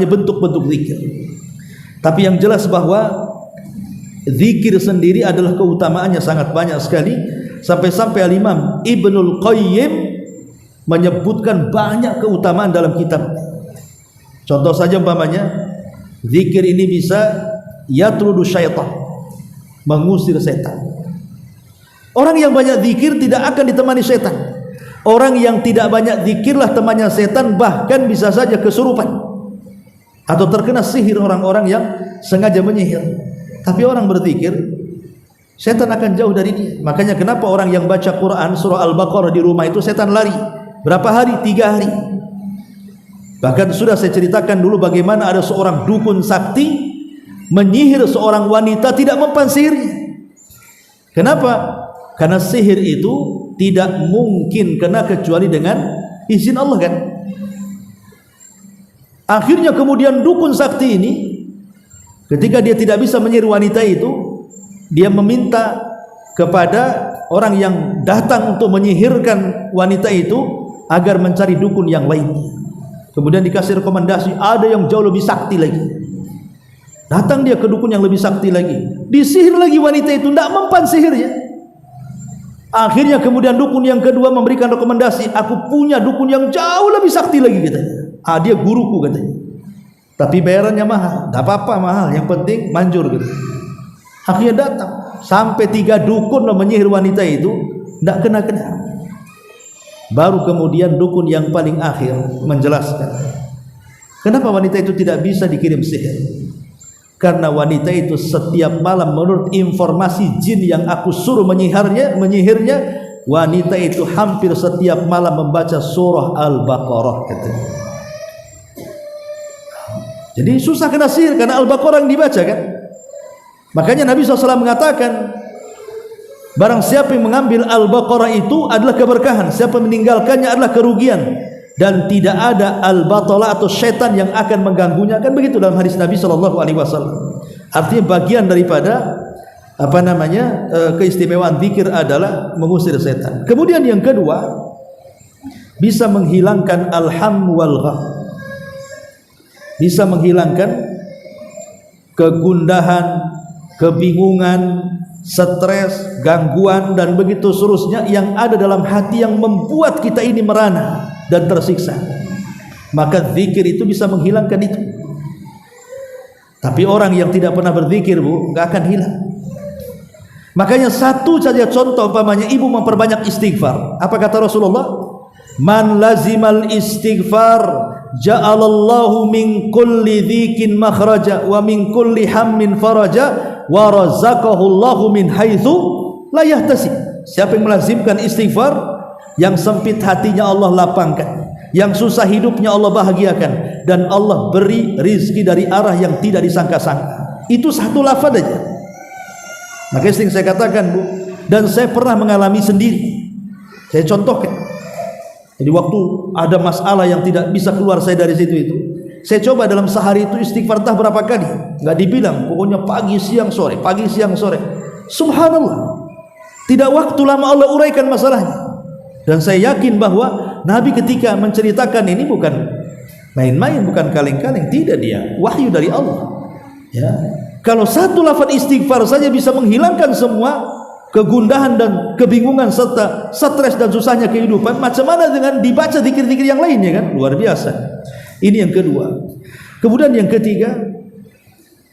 Speaker 2: bentuk-bentuk zikir. Tapi yang jelas bahwa zikir sendiri adalah keutamaannya sangat banyak sekali, sampai-sampai Al-Imam Ibnul Qayyim menyebutkan banyak keutamaan dalam kitab. Contoh saja umpamanya, zikir ini bisa yatrudu syaitan, mengusir setan. Orang yang banyak zikir tidak akan ditemani setan. Orang yang tidak banyak zikirlah temannya setan, bahkan bisa saja kesurupan atau terkena sihir orang-orang yang sengaja menyihir. Tapi orang berzikir, setan akan jauh dari dia. Makanya kenapa orang yang baca Quran surah Al-Baqarah di rumah itu setan lari. Berapa hari? 3 hari. Bahkan sudah saya ceritakan dulu bagaimana ada seorang dukun sakti menyihir seorang wanita, tidak mempan sihirnya. Kenapa? Karena sihir itu tidak mungkin kena kecuali dengan izin Allah kan. Akhirnya kemudian dukun sakti ini, ketika dia tidak bisa menyihir wanita itu, dia meminta kepada orang yang datang untuk menyihirkan wanita itu agar mencari dukun yang lainnya. Kemudian dikasih rekomendasi, ada yang jauh lebih sakti lagi. Datang dia ke dukun yang lebih sakti lagi, disihir lagi wanita itu, tidak mempan sihirnya. Akhirnya kemudian dukun yang kedua memberikan rekomendasi, aku punya dukun yang jauh lebih sakti lagi katanya. Dia guruku katanya, tapi bayarannya mahal. Tidak apa-apa mahal, yang penting manjur gitu. Akhirnya datang sampai 3 dukun menyihir wanita itu, tidak kena-kena. Baru kemudian dukun yang paling akhir menjelaskan kenapa wanita itu tidak bisa dikirim sihir. Karena wanita itu setiap malam menurut informasi jin yang aku suruh menyihirnya, wanita itu hampir setiap malam membaca surah Al-Baqarah katanya. Jadi susah kena sihir karena Al-Baqarah yang dibaca kan. Makanya Nabi SAW mengatakan, barang siapa yang mengambil Al-Baqarah itu adalah keberkahan, siapa meninggalkannya adalah kerugian, dan tidak ada al-batalah atau syaitan yang akan mengganggunya. Kan begitu dalam hadis Nabi SAW. Artinya bagian daripada keistimewaan zikir adalah mengusir setan. Kemudian yang kedua, bisa menghilangkan alham wal gham, bisa menghilangkan kegundahan, kebingungan, stres, gangguan dan begitu seterusnya yang ada dalam hati yang membuat kita ini merana dan tersiksa. Maka zikir itu bisa menghilangkan itu. Tapi orang yang tidak pernah berzikir, Bu, nggak akan hilang. Makanya satu saja contoh, umpamanya ibu memperbanyak istighfar. Apa kata Rasulullah? Man lazimal istighfar ja'alallahu min kulli dzikin makhraja wa min kulli hammin faraja wa razaqahu Allahu min haitsu la yahtasib. Siapa yang melazimkan istighfar, yang sempit hatinya Allah lapangkan, yang susah hidupnya Allah bahagiakan, dan Allah beri rizki dari arah yang tidak disangka-sangka. Itu satu lafaz aja. Makanya sering saya katakan, Bu, dan saya pernah mengalami sendiri. Saya contohkan. Jadi waktu ada masalah yang tidak bisa keluar saya dari situ itu, saya coba dalam sehari itu istighfar entah berapa kali. Enggak dibilang, pokoknya pagi siang sore, pagi siang sore. Subhanallah. Tidak waktu lama Allah uraikan masalahnya. Dan saya yakin bahwa Nabi ketika menceritakan ini bukan main-main, bukan kaleng-kaleng, tidak, dia wahyu dari Allah. Ya. Kalau satu lafaz istighfar saja bisa menghilangkan semua kegundahan dan kebingungan serta stres dan susahnya kehidupan, macam mana dengan dibaca zikir-zikir yang lainnya kan? Luar biasa. Ini yang kedua. Kemudian yang ketiga,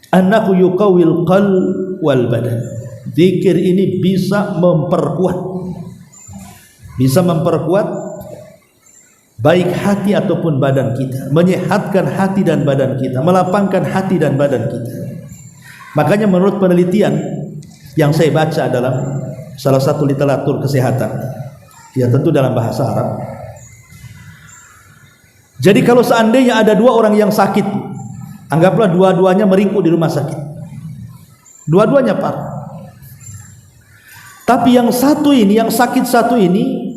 Speaker 2: annahu yuqawil qalb wal badan. Zikir ini bisa memperkuat baik hati ataupun badan kita, menyehatkan hati dan badan kita, melapangkan hati dan badan kita. Makanya menurut penelitian yang saya baca dalam salah satu literatur kesehatan, ya tentu dalam bahasa Arab. Jadi kalau seandainya ada 2 orang yang sakit, anggaplah dua-duanya meringkuk di rumah sakit, dua-duanya parah. Tapi yang satu ini, yang sakit satu ini,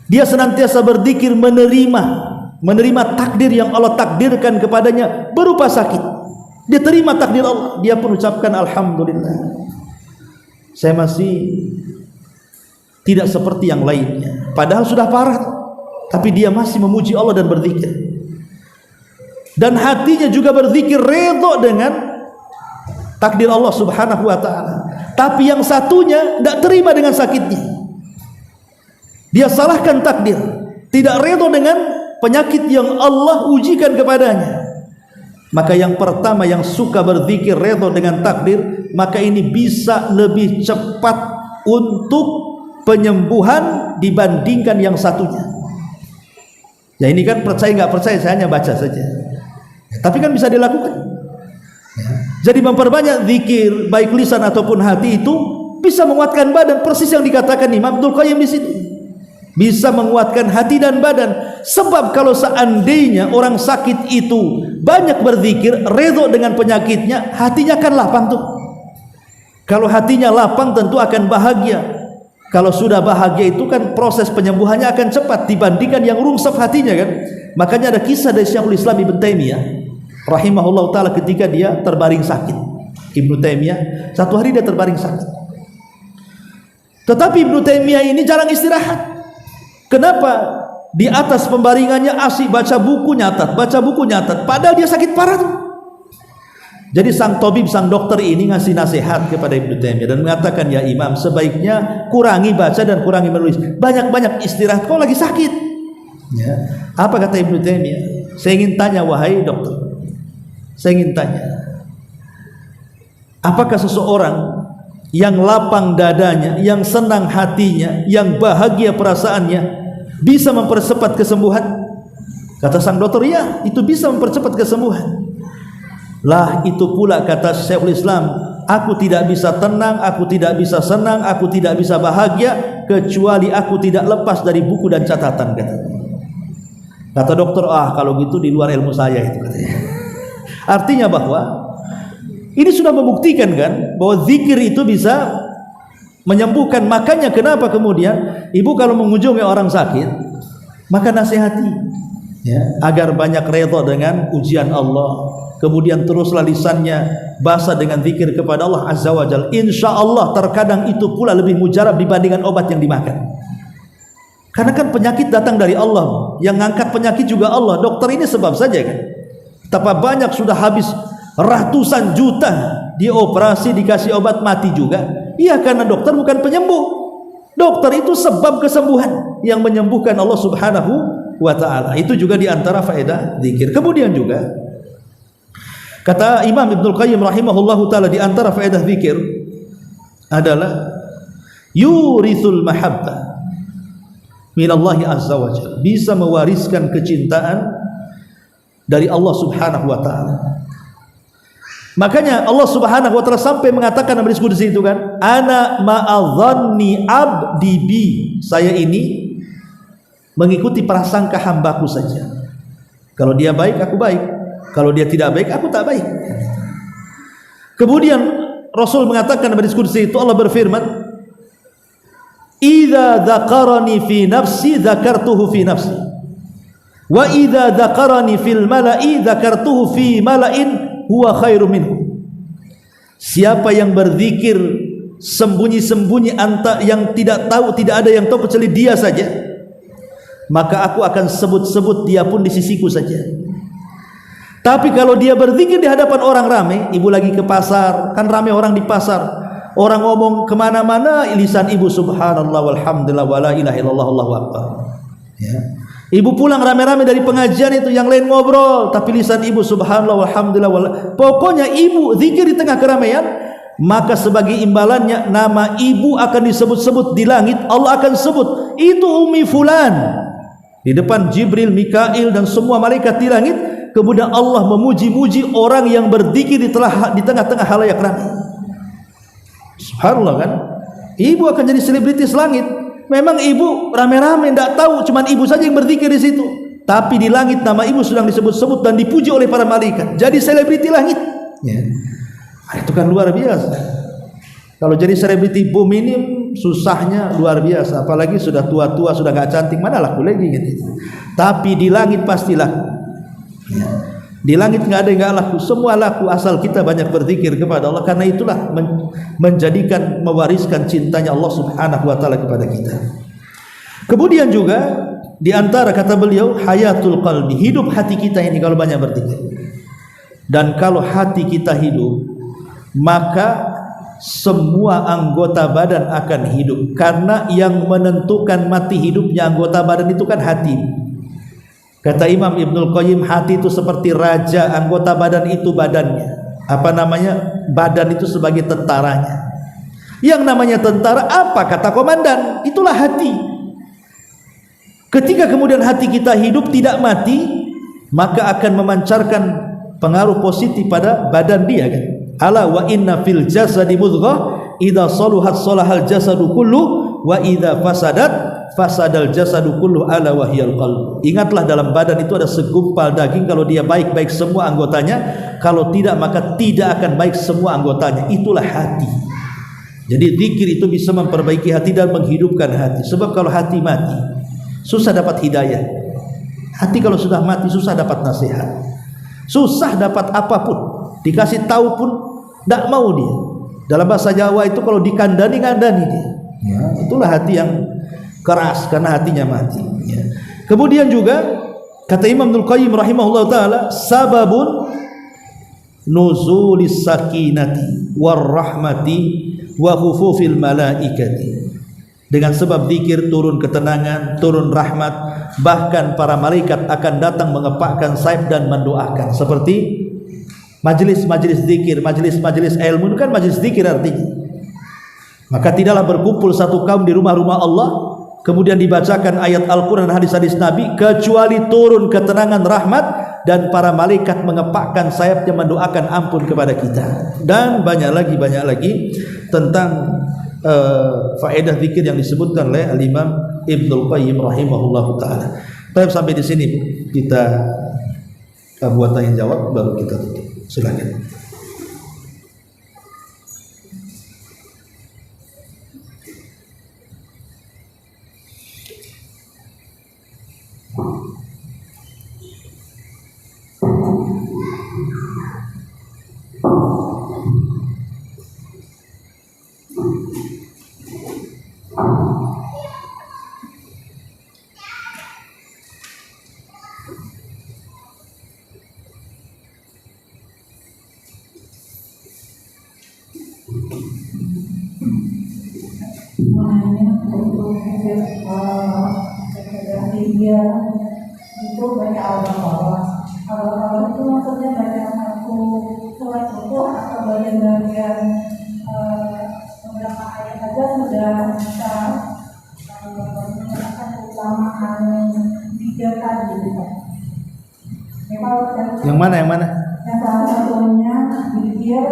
Speaker 2: dia senantiasa berzikir, menerima takdir yang Allah takdirkan kepadanya berupa sakit. Dia terima takdir Allah, dia pun ucapkan alhamdulillah. Saya masih tidak seperti yang lainnya, padahal sudah parah, tapi dia masih memuji Allah dan berzikir. Dan hatinya juga berzikir redha dengan takdir Allah Subhanahu wa ta'ala. Tapi yang satunya tidak terima dengan sakitnya, dia salahkan takdir, tidak redha dengan penyakit yang Allah ujikan kepadanya. Maka yang pertama yang suka berzikir redha dengan takdir, maka ini bisa lebih cepat untuk penyembuhan dibandingkan yang satunya. Ya ini kan percaya nggak percaya, saya hanya baca saja. Tapi kan bisa dilakukan. Jadi memperbanyak zikir baik lisan ataupun hati itu bisa menguatkan badan, persis yang dikatakan Imam Ibnul Qayyim di situ. Bisa menguatkan hati dan badan. Sebab kalau seandainya orang sakit itu banyak berzikir, redha dengan penyakitnya, hatinya akan lapang tuh. Kalau hatinya lapang tentu akan bahagia. Kalau sudah bahagia itu kan proses penyembuhannya akan cepat dibandingkan yang rungsaf hatinya kan. Makanya ada kisah dari Syekhul Islam Ibnu Taimiyah rahimahullah taala ketika dia terbaring sakit. Ibnu Taimiyah satu hari dia terbaring sakit. Tetapi Ibnu Taimiyah ini jarang istirahat. Kenapa? Di atas pembaringannya asik baca buku nyatat, padahal dia sakit parah tuh. Jadi sang tabib, sang dokter ini ngasih nasihat kepada Ibnu Taimiyah dan mengatakan, ya Imam, sebaiknya kurangi baca dan kurangi menulis, banyak-banyak istirahat, kau lagi sakit. Ya. Apa kata Ibnu Taimiyah? Saya ingin tanya, wahai dokter, saya ingin tanya, apakah seseorang yang lapang dadanya, yang senang hatinya, yang bahagia perasaannya bisa mempercepat kesembuhan? Kata sang dokter, ya, itu bisa mempercepat kesembuhan. Lah itu pula kata Syekhul Islam, aku tidak bisa tenang, aku tidak bisa senang, aku tidak bisa bahagia kecuali aku tidak lepas dari buku dan catatan. Kata dokter, kalau gitu di luar ilmu saya itu, katanya. Artinya bahwa ini sudah membuktikan kan bahwa zikir itu bisa menyembuhkan. Makanya kenapa kemudian ibu kalau mengunjungi orang sakit, maka nasihati ya, agar banyak redha dengan ujian Allah. Kemudian teruslah lisannya basah dengan zikir kepada Allah Azza wa Jalla. Insya Allah terkadang itu pula lebih mujarab dibandingkan obat yang dimakan. Karena kan penyakit datang dari Allah, yang ngangkat penyakit juga Allah. Dokter ini sebab saja kan. Betapa banyak sudah habis ratusan juta dioperasi, dikasih obat, mati juga. Iya, karena dokter bukan penyembuh. Dokter itu sebab kesembuhan, yang menyembuhkan Allah Subhanahu wa ta'ala. Itu juga diantara faedah zikir. Kemudian juga kata Imam Ibnul Qayyim rahimahullahu ta'ala, diantara faedah zikir adalah yurithul mahabbah minallahi azza wa jalla, bisa mewariskan kecintaan dari Allah Subhanahu wa ta'ala. Makanya Allah Subhanahu wa ta'ala sampai mengatakan dalam hadis qudsi itu kan, ana ma'adhanni abdi bi, saya ini mengikuti prasangka hambaku saja. Kalau dia baik, aku baik. Kalau dia tidak baik, aku tak baik. Kemudian Rasul mengatakan dalam hadis qudsi itu, Allah berfirman, idza dzakarani fi nafsi dzakartuhu fi nafsi, wa idza dzakarani fil mala'i dzakartuhu fi mala'in huwa khairu minhu. Siapa yang berzikir sembunyi-sembunyi, yang tidak tahu, tidak ada yang tahu kecuali dia saja, maka aku akan sebut-sebut dia pun di sisiku saja. Tapi kalau dia berzikir di hadapan orang ramai, ibu lagi ke pasar, kan ramai orang di pasar, orang ngomong kemana-mana, lisan ibu subhanallah walhamdulillah wala ilaha illallah Allahu akbar ya. Ibu pulang rame-rame dari pengajian itu, yang lain ngobrol, tapi lisan ibu subhanallah walhamdulillah. Pokoknya ibu zikir di tengah keramaian, maka sebagai imbalannya nama ibu akan disebut-sebut di langit. Allah akan sebut, itu Umi Fulan, di depan Jibril, Mikail dan semua malaikat di langit. Kemudian Allah memuji-muji orang yang berzikir di tengah-tengah halayak ramai. Subhanallah kan, ibu akan jadi selebritis langit. Memang ibu rame-rame tidak tahu, cuman ibu saja yang berzikir di situ. Tapi di langit nama ibu sedang disebut-sebut dan dipuji oleh para malaikat. Jadi selebriti langit. Ya. Itu kan luar biasa. Kalau jadi selebriti bumi ini susahnya luar biasa. Apalagi sudah tua-tua, sudah gak cantik, mana laku lagi gitu. Tapi di langit pasti laku. Ya. Di langit nggak ada yang nggak laku, semua laku asal kita banyak berzikir kepada Allah. Karena itulah menjadikan, mewariskan cintanya Allah Subhanahu wa ta'ala kepada kita. Kemudian juga diantara kata beliau, hayatul qalbi, hidup hati kita ini kalau banyak berzikir. Dan kalau hati kita hidup, maka semua anggota badan akan hidup. Karena yang menentukan mati hidupnya anggota badan itu kan hati. Kata Imam Ibnul Qayyim, hati itu seperti raja, anggota badan itu badannya. Apa namanya? Badan itu sebagai tentaranya. Yang namanya tentara apa? Kata komandan, itulah hati. Ketika kemudian hati kita hidup tidak mati, maka akan memancarkan pengaruh positif pada badan dia kan. Ala wa inna fil jasadi mudghah idza saluhat salahal jasadu kullu wa idza fasadat fasadal jasadu kullu ala wahyal qalb. Ingatlah, dalam badan itu ada segumpal daging, kalau dia baik-baik semua anggotanya, kalau tidak maka tidak akan baik semua anggotanya. Itulah hati. Jadi zikir itu bisa memperbaiki hati dan menghidupkan hati. Sebab kalau hati mati, susah dapat hidayah. Hati kalau sudah mati susah dapat nasihat, susah dapat apapun. Dikasih tahu pun tidak mau dia. Dalam bahasa Jawa itu kalau dikandani ngandani dia. Ya, itulah hati yang keras karena hatinya mati. Ya. Kemudian juga kata Imam Ibnul Qayyim rahimahullah taala, sababun nuzulis sakinati warahmati wa khufufil malaikati. Dengan sebab zikir turun ketenangan, turun rahmat, bahkan para malaikat akan datang mengepakkan sayap dan mendoakan. Seperti majelis-majelis zikir, majelis-majelis ilmu, kan majelis zikir artinya. Maka tidaklah berkumpul satu kaum di rumah-rumah Allah kemudian dibacakan ayat Al-Quran dan hadis-hadis Nabi kecuali turun ketenangan, rahmat, dan para malaikat mengepakkan sayapnya mendoakan ampun kepada kita. Dan banyak lagi tentang faedah zikir yang disebutkan oleh Al-Imam Ibnul Qayyim rahimahullahu taala. Baik, sampai di sini kita buat tanya jawab baru kita tutup. Silakan.
Speaker 1: Dia itu baca Al-Baqarah. Al-Baqarah itu maksudnya baca satu surat itu atau bagian-bagian beberapa ayat saja sudah bisa mengatakan keutamaan tiga tadi.
Speaker 2: Yang mana?
Speaker 1: Yang salah satunya zikir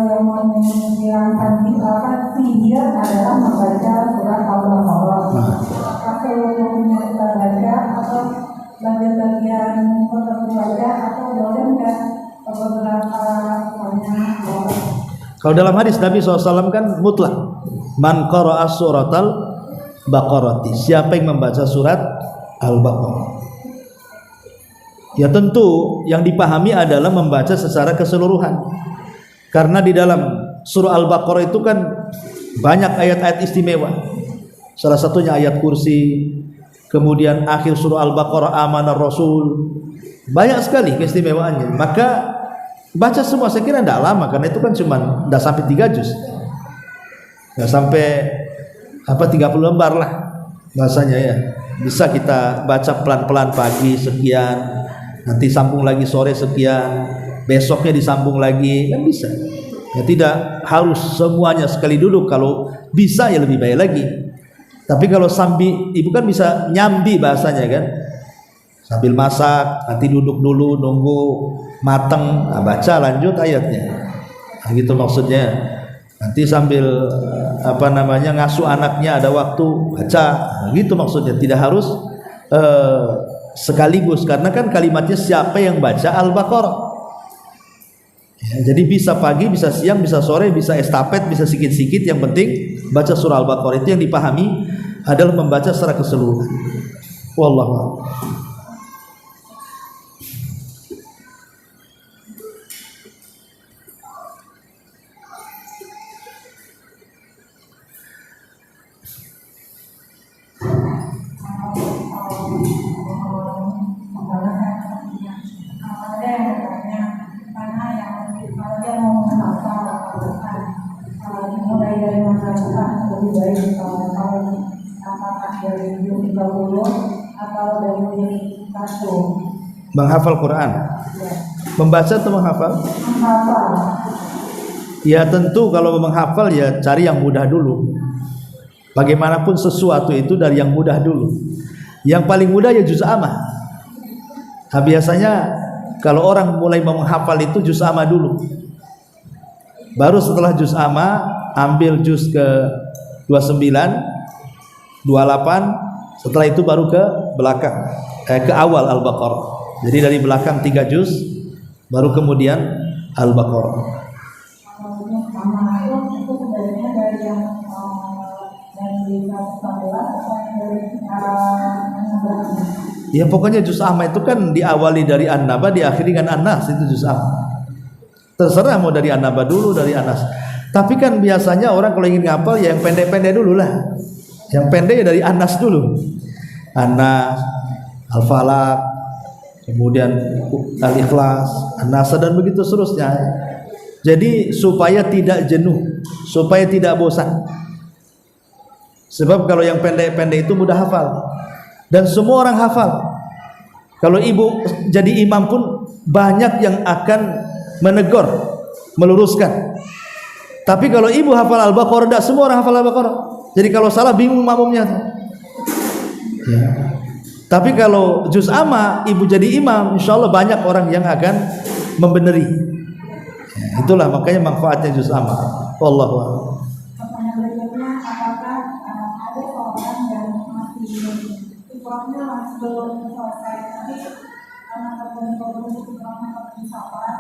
Speaker 1: yang menghilangkan sihir adalah membaca surat Al-Baqarah. Seluruhnya kita baca atau bagian-bagian tertentu baca atau boleh enggak beberapa banyak.
Speaker 2: Kalau dalam hadis Nabi SAW kan mutlak, man qara'a suratal Baqarati, siapa yang membaca surat Al-Baqarah. Ya tentu yang dipahami adalah membaca secara keseluruhan. Karena di dalam surah Al-Baqarah itu kan banyak ayat-ayat istimewa. Salah satunya ayat kursi, kemudian akhir surah Al-Baqarah amanar Rasul. Banyak sekali keistimewaannya. Maka baca semua, saya kira tidak lama, karena itu kan cuma tidak sampai 3 juz. Tidak sampai 30 lembar lah bahasanya ya. Bisa kita baca pelan-pelan pagi sekian, nanti sambung lagi sore sekian, besoknya disambung lagi, kan bisa. Ya tidak harus semuanya sekali duduk, kalau bisa ya lebih baik lagi. Tapi kalau sambil, ibu kan bisa nyambi bahasanya kan, sambil masak nanti duduk dulu nunggu mateng, nah baca lanjut ayatnya, nah, gitu maksudnya. Nanti sambil ngasuh anaknya ada waktu baca, nah, gitu maksudnya. Tidak harus sekaligus, karena kan kalimatnya siapa yang baca Al-Baqarah ya, jadi bisa pagi, bisa siang, bisa sore, bisa estafet, bisa sikit-sikit, yang penting baca surah Al-Baqarah. Itu yang dipahami adalah membaca secara keseluruhan. Wallahu a'lam.
Speaker 1: Mulai dari masa lebih baik tahun apakah 2030 atau dari kartu?
Speaker 2: Menghafal Quran.
Speaker 1: Ya.
Speaker 2: Membaca atau menghafal?
Speaker 1: Menghafal.
Speaker 2: Ya tentu kalau menghafal ya cari yang mudah dulu. Bagaimanapun sesuatu itu dari yang mudah dulu. Yang paling mudah ya juz amma. Nah, biasanya kalau orang mulai menghafal itu juz amma dulu. Baru setelah juz amma ambil juz ke 29, 28, setelah itu baru ke belakang, ke awal Al-Baqarah. Jadi dari belakang 3 juz, baru kemudian Al-Baqarah.
Speaker 1: Sama itu sebenarnya dari yang dari 111 atau dari
Speaker 2: Ya pokoknya juz amma itu kan diawali dari An-Naba, diakhiri dengan An-Nas, itu juz amma. Terserah mau dari An-Naba dulu, dari An-Nas. Tapi kan biasanya orang kalau ingin ngapal ya yang pendek-pendek dulu lah. Yang pendek ya dari An-Nas dulu. An-Nas, Al-Falaq, kemudian Al-Ikhlas, An-Nas, dan begitu seterusnya. Jadi supaya tidak jenuh, supaya tidak bosan. Sebab kalau yang pendek-pendek itu mudah hafal. Dan semua orang hafal. Kalau ibu jadi imam pun banyak yang akan menegur, meluruskan. Tapi kalau ibu hafal Al-Baqarah, tidak semua orang hafal Al-Baqarah. Jadi kalau salah bingung makmumnya. Ya. Tapi kalau juz amma ibu jadi imam, insya Allah banyak orang yang akan membeneri. Ya, itulah makanya manfaatnya juz amma. Wallahu a'lam.
Speaker 1: Pertanyaan berikutnya, apakah ada seorang yang masih ikhramnya masih belum selesai, tapi karena terbentuk ikhramnya masih sabar,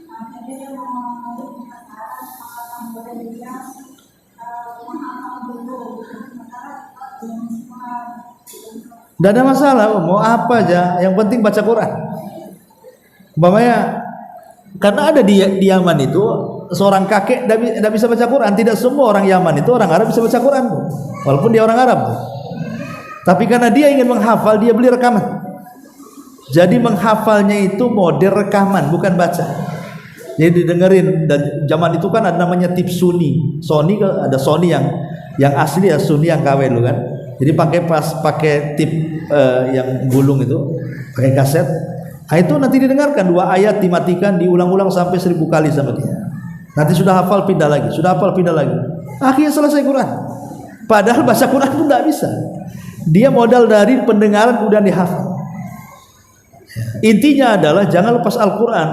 Speaker 1: akhirnya dia mau penasaran apakah boleh dia menghafal dulu, sementara belum semua.
Speaker 2: Tidak ada masalah, mau apa aja, yang penting baca Quran. Umpamanya, karena ada di Yaman itu seorang kakek tidak bisa baca Quran. Tidak semua orang Yaman itu orang Arab bisa baca Quran, walaupun dia orang Arab. Tapi karena dia ingin menghafal, dia beli rekaman. Jadi menghafalnya itu model rekaman, bukan baca. Jadi didengerin. Dan zaman itu kan ada namanya tip Sunni. Sony ada Sony yang asli ya, Sunni yang KW dulu kan. Jadi pakai tip yang gulung itu, pakai kaset. Nah, itu nanti didengarkan 2 ayat dimatikan, diulang-ulang sampai 1000 kali sama dia. Nanti sudah hafal pindah lagi, sudah hafal pindah lagi. Akhirnya selesai Quran. Padahal baca Quran pun tidak bisa. Dia modal dari pendengaran kemudian dihafal. Intinya adalah jangan lepas Al-Quran.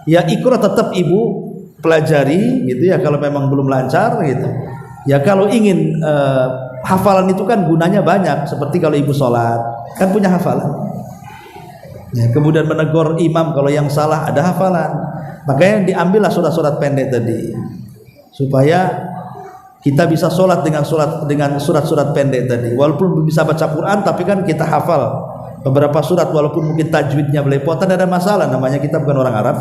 Speaker 2: Ya Iqra tetap ibu pelajari gitu ya kalau memang belum lancar gitu. Ya kalau ingin hafalan itu kan gunanya banyak, seperti kalau ibu sholat kan punya hafalan. Ya, kemudian menegur imam kalau yang salah ada hafalan. Makanya diambillah surat-surat pendek tadi supaya kita bisa sholat dengan surat-surat pendek tadi. Walaupun belum bisa baca Quran, tapi kan kita hafal beberapa surat, walaupun mungkin tajwidnya belepotan, tidak ada masalah. Namanya kita bukan orang Arab.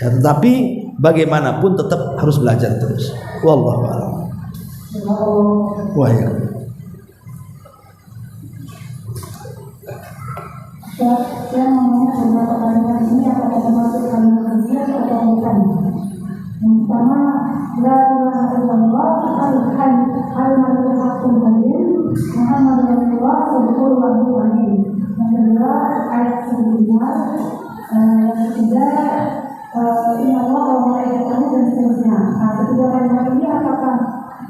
Speaker 2: Ya, tetapi bagaimanapun tetap harus belajar terus. Wallahu a'lam. Wahai.
Speaker 1: Saya menanya beberapa kalimat ini apakah termasuk kalimat kerja atau bukan? Yang pertama, la ilaha illallah al-haqqul qadim Muhammadur Rasulullah sallallahu alaihi. Yang kedua, ayat sebelumnya. Yang ketiga, inna Allah wa malaikatahu dan seterusnya. Nah, ketiga kalimat ini apakah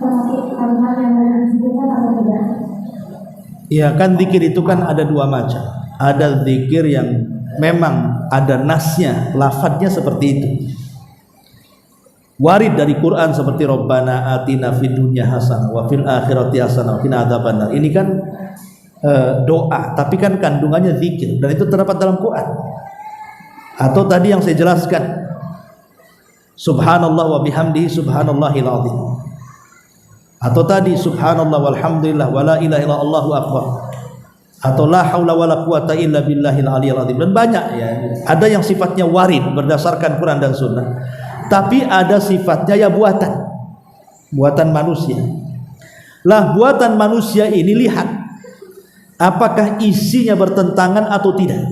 Speaker 1: termasuk kalimat yang disebutkan atau tidak?
Speaker 2: Ya kan zikir itu kan ada 2 macam. Ada zikir yang memang ada nasnya, lafadznya seperti itu. Warid dari Quran seperti Rabbana atina fid dunya hasanah wa fil akhirati hasanah wa qina adzabannar. Ini kan doa, tapi kan kandungannya zikir dan itu terdapat dalam Quran. Atau tadi yang saya jelaskan, Subhanallah wa bihamdihi subhanallahil azim. Atau tadi subhanallah walhamdulillah wala ilaha illallah Allahu akbar. Atau la haula wala quwata illa billahil aliyil azim. Dan banyak ya. Ada yang sifatnya warid berdasarkan Quran dan Sunnah. Tapi ada sifatnya ya buatan manusia. Lah buatan manusia ini lihat apakah isinya bertentangan atau tidak.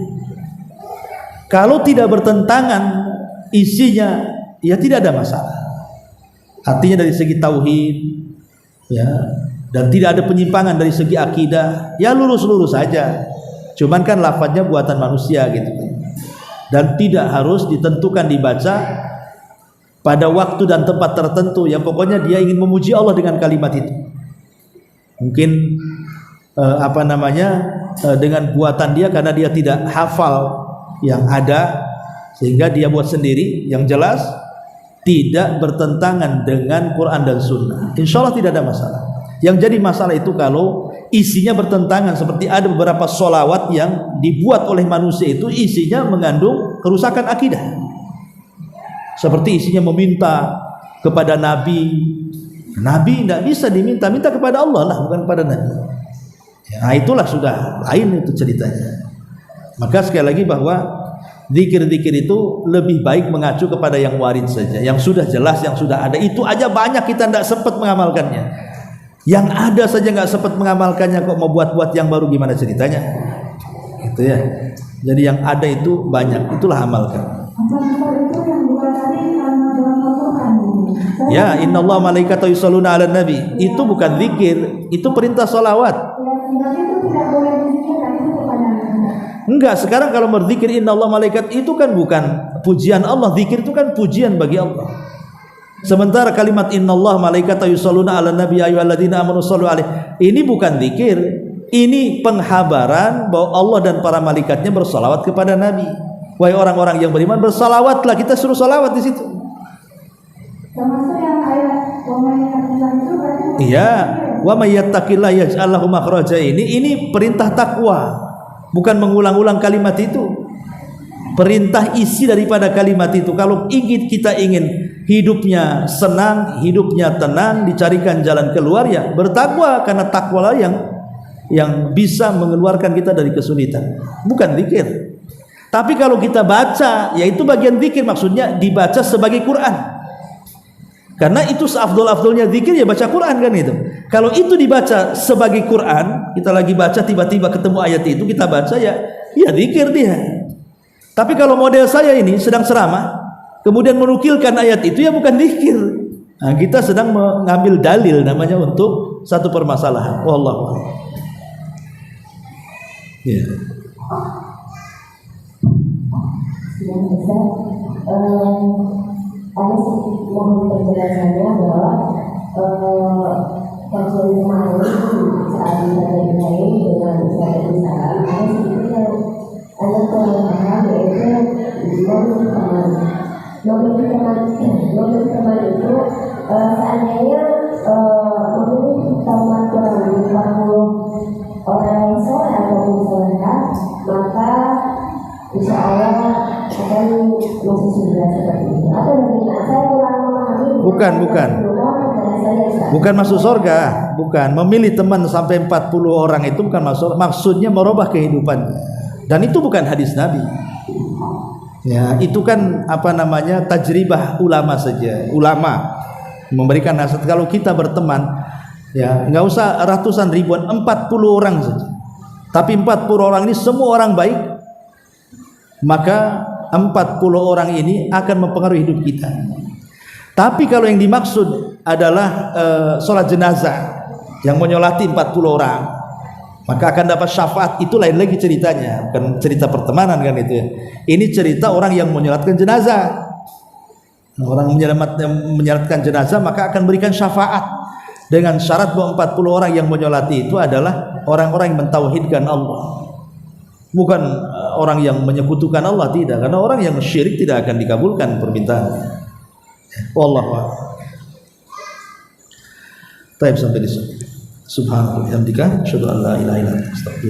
Speaker 2: Kalau tidak bertentangan isinya, ya tidak ada masalah. Artinya dari segi tauhid, ya, dan tidak ada penyimpangan dari segi akidah, ya lurus-lurus saja. Cuman kan lafadznya buatan manusia gitu. Dan tidak harus ditentukan dibaca pada waktu dan tempat tertentu. Yang pokoknya dia ingin memuji Allah dengan kalimat itu. Mungkin dengan buatan dia karena dia tidak hafal yang ada sehingga dia buat sendiri yang jelas tidak bertentangan dengan Quran dan Sunnah. Insya Allah tidak ada masalah. Yang jadi masalah itu kalau isinya bertentangan, seperti ada beberapa sholawat yang dibuat oleh manusia itu isinya mengandung kerusakan akidah, seperti isinya meminta kepada Nabi. Nabi tidak bisa diminta, minta kepada Allah lah, bukan kepada Nabi. Nah itulah sudah lain itu ceritanya. Maka sekali lagi bahwa zikir-zikir itu lebih baik mengacu kepada yang warid saja, yang sudah jelas, yang sudah ada. Itu aja banyak kita tidak sempat mengamalkannya. Yang ada saja nggak sempat mengamalkannya, kok mau buat-buat yang baru, gimana ceritanya? Itu ya. Jadi yang ada itu banyak, itulah amalkan. Ya, innallaha malaikatahu yusholluna 'alan nabi. Itu bukan zikir, itu perintah sholawat. Enggak, sekarang kalau berzikir innallaha malaikat itu kan bukan pujian Allah, zikir itu kan pujian bagi Allah. Sementara kalimat innallaha malaikatahu yusholluna 'alan nabi ayyuhalladzina amanu shollu alaihi, ini bukan zikir, ini penghabaran bahwa Allah dan para malaikatnya bersalawat kepada Nabi. Wahai orang-orang yang beriman, bersalawatlah, kita suruh salawat di situ.
Speaker 1: Termasuk yang ayat
Speaker 2: iya, wa may yattaqillaha yaj'al lahu makhraja, ini perintah takwa, bukan mengulang-ulang kalimat itu. Perintah isi daripada kalimat itu. Kalau kita ingin hidupnya senang, hidupnya tenang, dicarikan jalan keluar, ya bertakwa, karena takwa yang bisa mengeluarkan kita dari kesulitan, bukan zikir. Tapi kalau kita baca, yaitu bagian zikir, maksudnya dibaca sebagai Quran. Karena itu seafdol-afdolnya zikir ya baca Quran kan itu. Kalau itu dibaca sebagai Quran, kita lagi baca tiba-tiba ketemu ayat itu, kita baca ya zikir dia. Tapi kalau model saya ini sedang ceramah, kemudian menukilkan ayat itu, ya bukan zikir. Nah, kita sedang mengambil dalil namanya untuk satu permasalahan. Wallahu a'lam. Ya.
Speaker 3: Ada sedikit mohon penjelasannya bahwa konsul kemarin saat ibadah ini dengan ibadah usaha ada sedikit yang ada kelemahan, yaitu memilih teman itu seandainya memilih teman kurang lebih 40 orang yang soleh atau solehah, maka insya Allah akan masuk surga seperti itu. Atau bagaimana? Saya kurang memahami.
Speaker 2: Bukan masuk surga, bukan. Memilih teman sampai 40 orang itu bukan masuk. Maksudnya merubah kehidupannya. Dan itu bukan hadis Nabi. Ya, itu kan tajribah ulama saja. Ulama memberikan nasihat. Kalau kita berteman, ya nggak usah ratusan ribuan, 40 orang saja. Tapi 40 orang ini semua orang baik, maka 40 orang ini akan mempengaruhi hidup kita. Tapi kalau yang dimaksud adalah sholat jenazah yang menyolati 40 orang, maka akan dapat syafaat, itu lain lagi ceritanya, bukan cerita pertemanan kan itu ya. Ini cerita orang yang menyolatkan jenazah. Orang menyolatkan jenazah maka akan berikan syafaat dengan syarat bahwa 40 orang yang menyolati itu adalah orang-orang yang mentauhidkan Allah. Bukan orang yang menyekutukan Allah, tidak, karena orang yang syirik tidak akan dikabulkan permintaannya. Wallahu a'lam. Baik, sampai di sini. Subhanallah wa bihamdika, asyhadu an la ilaha illa anta, astaghfiruka.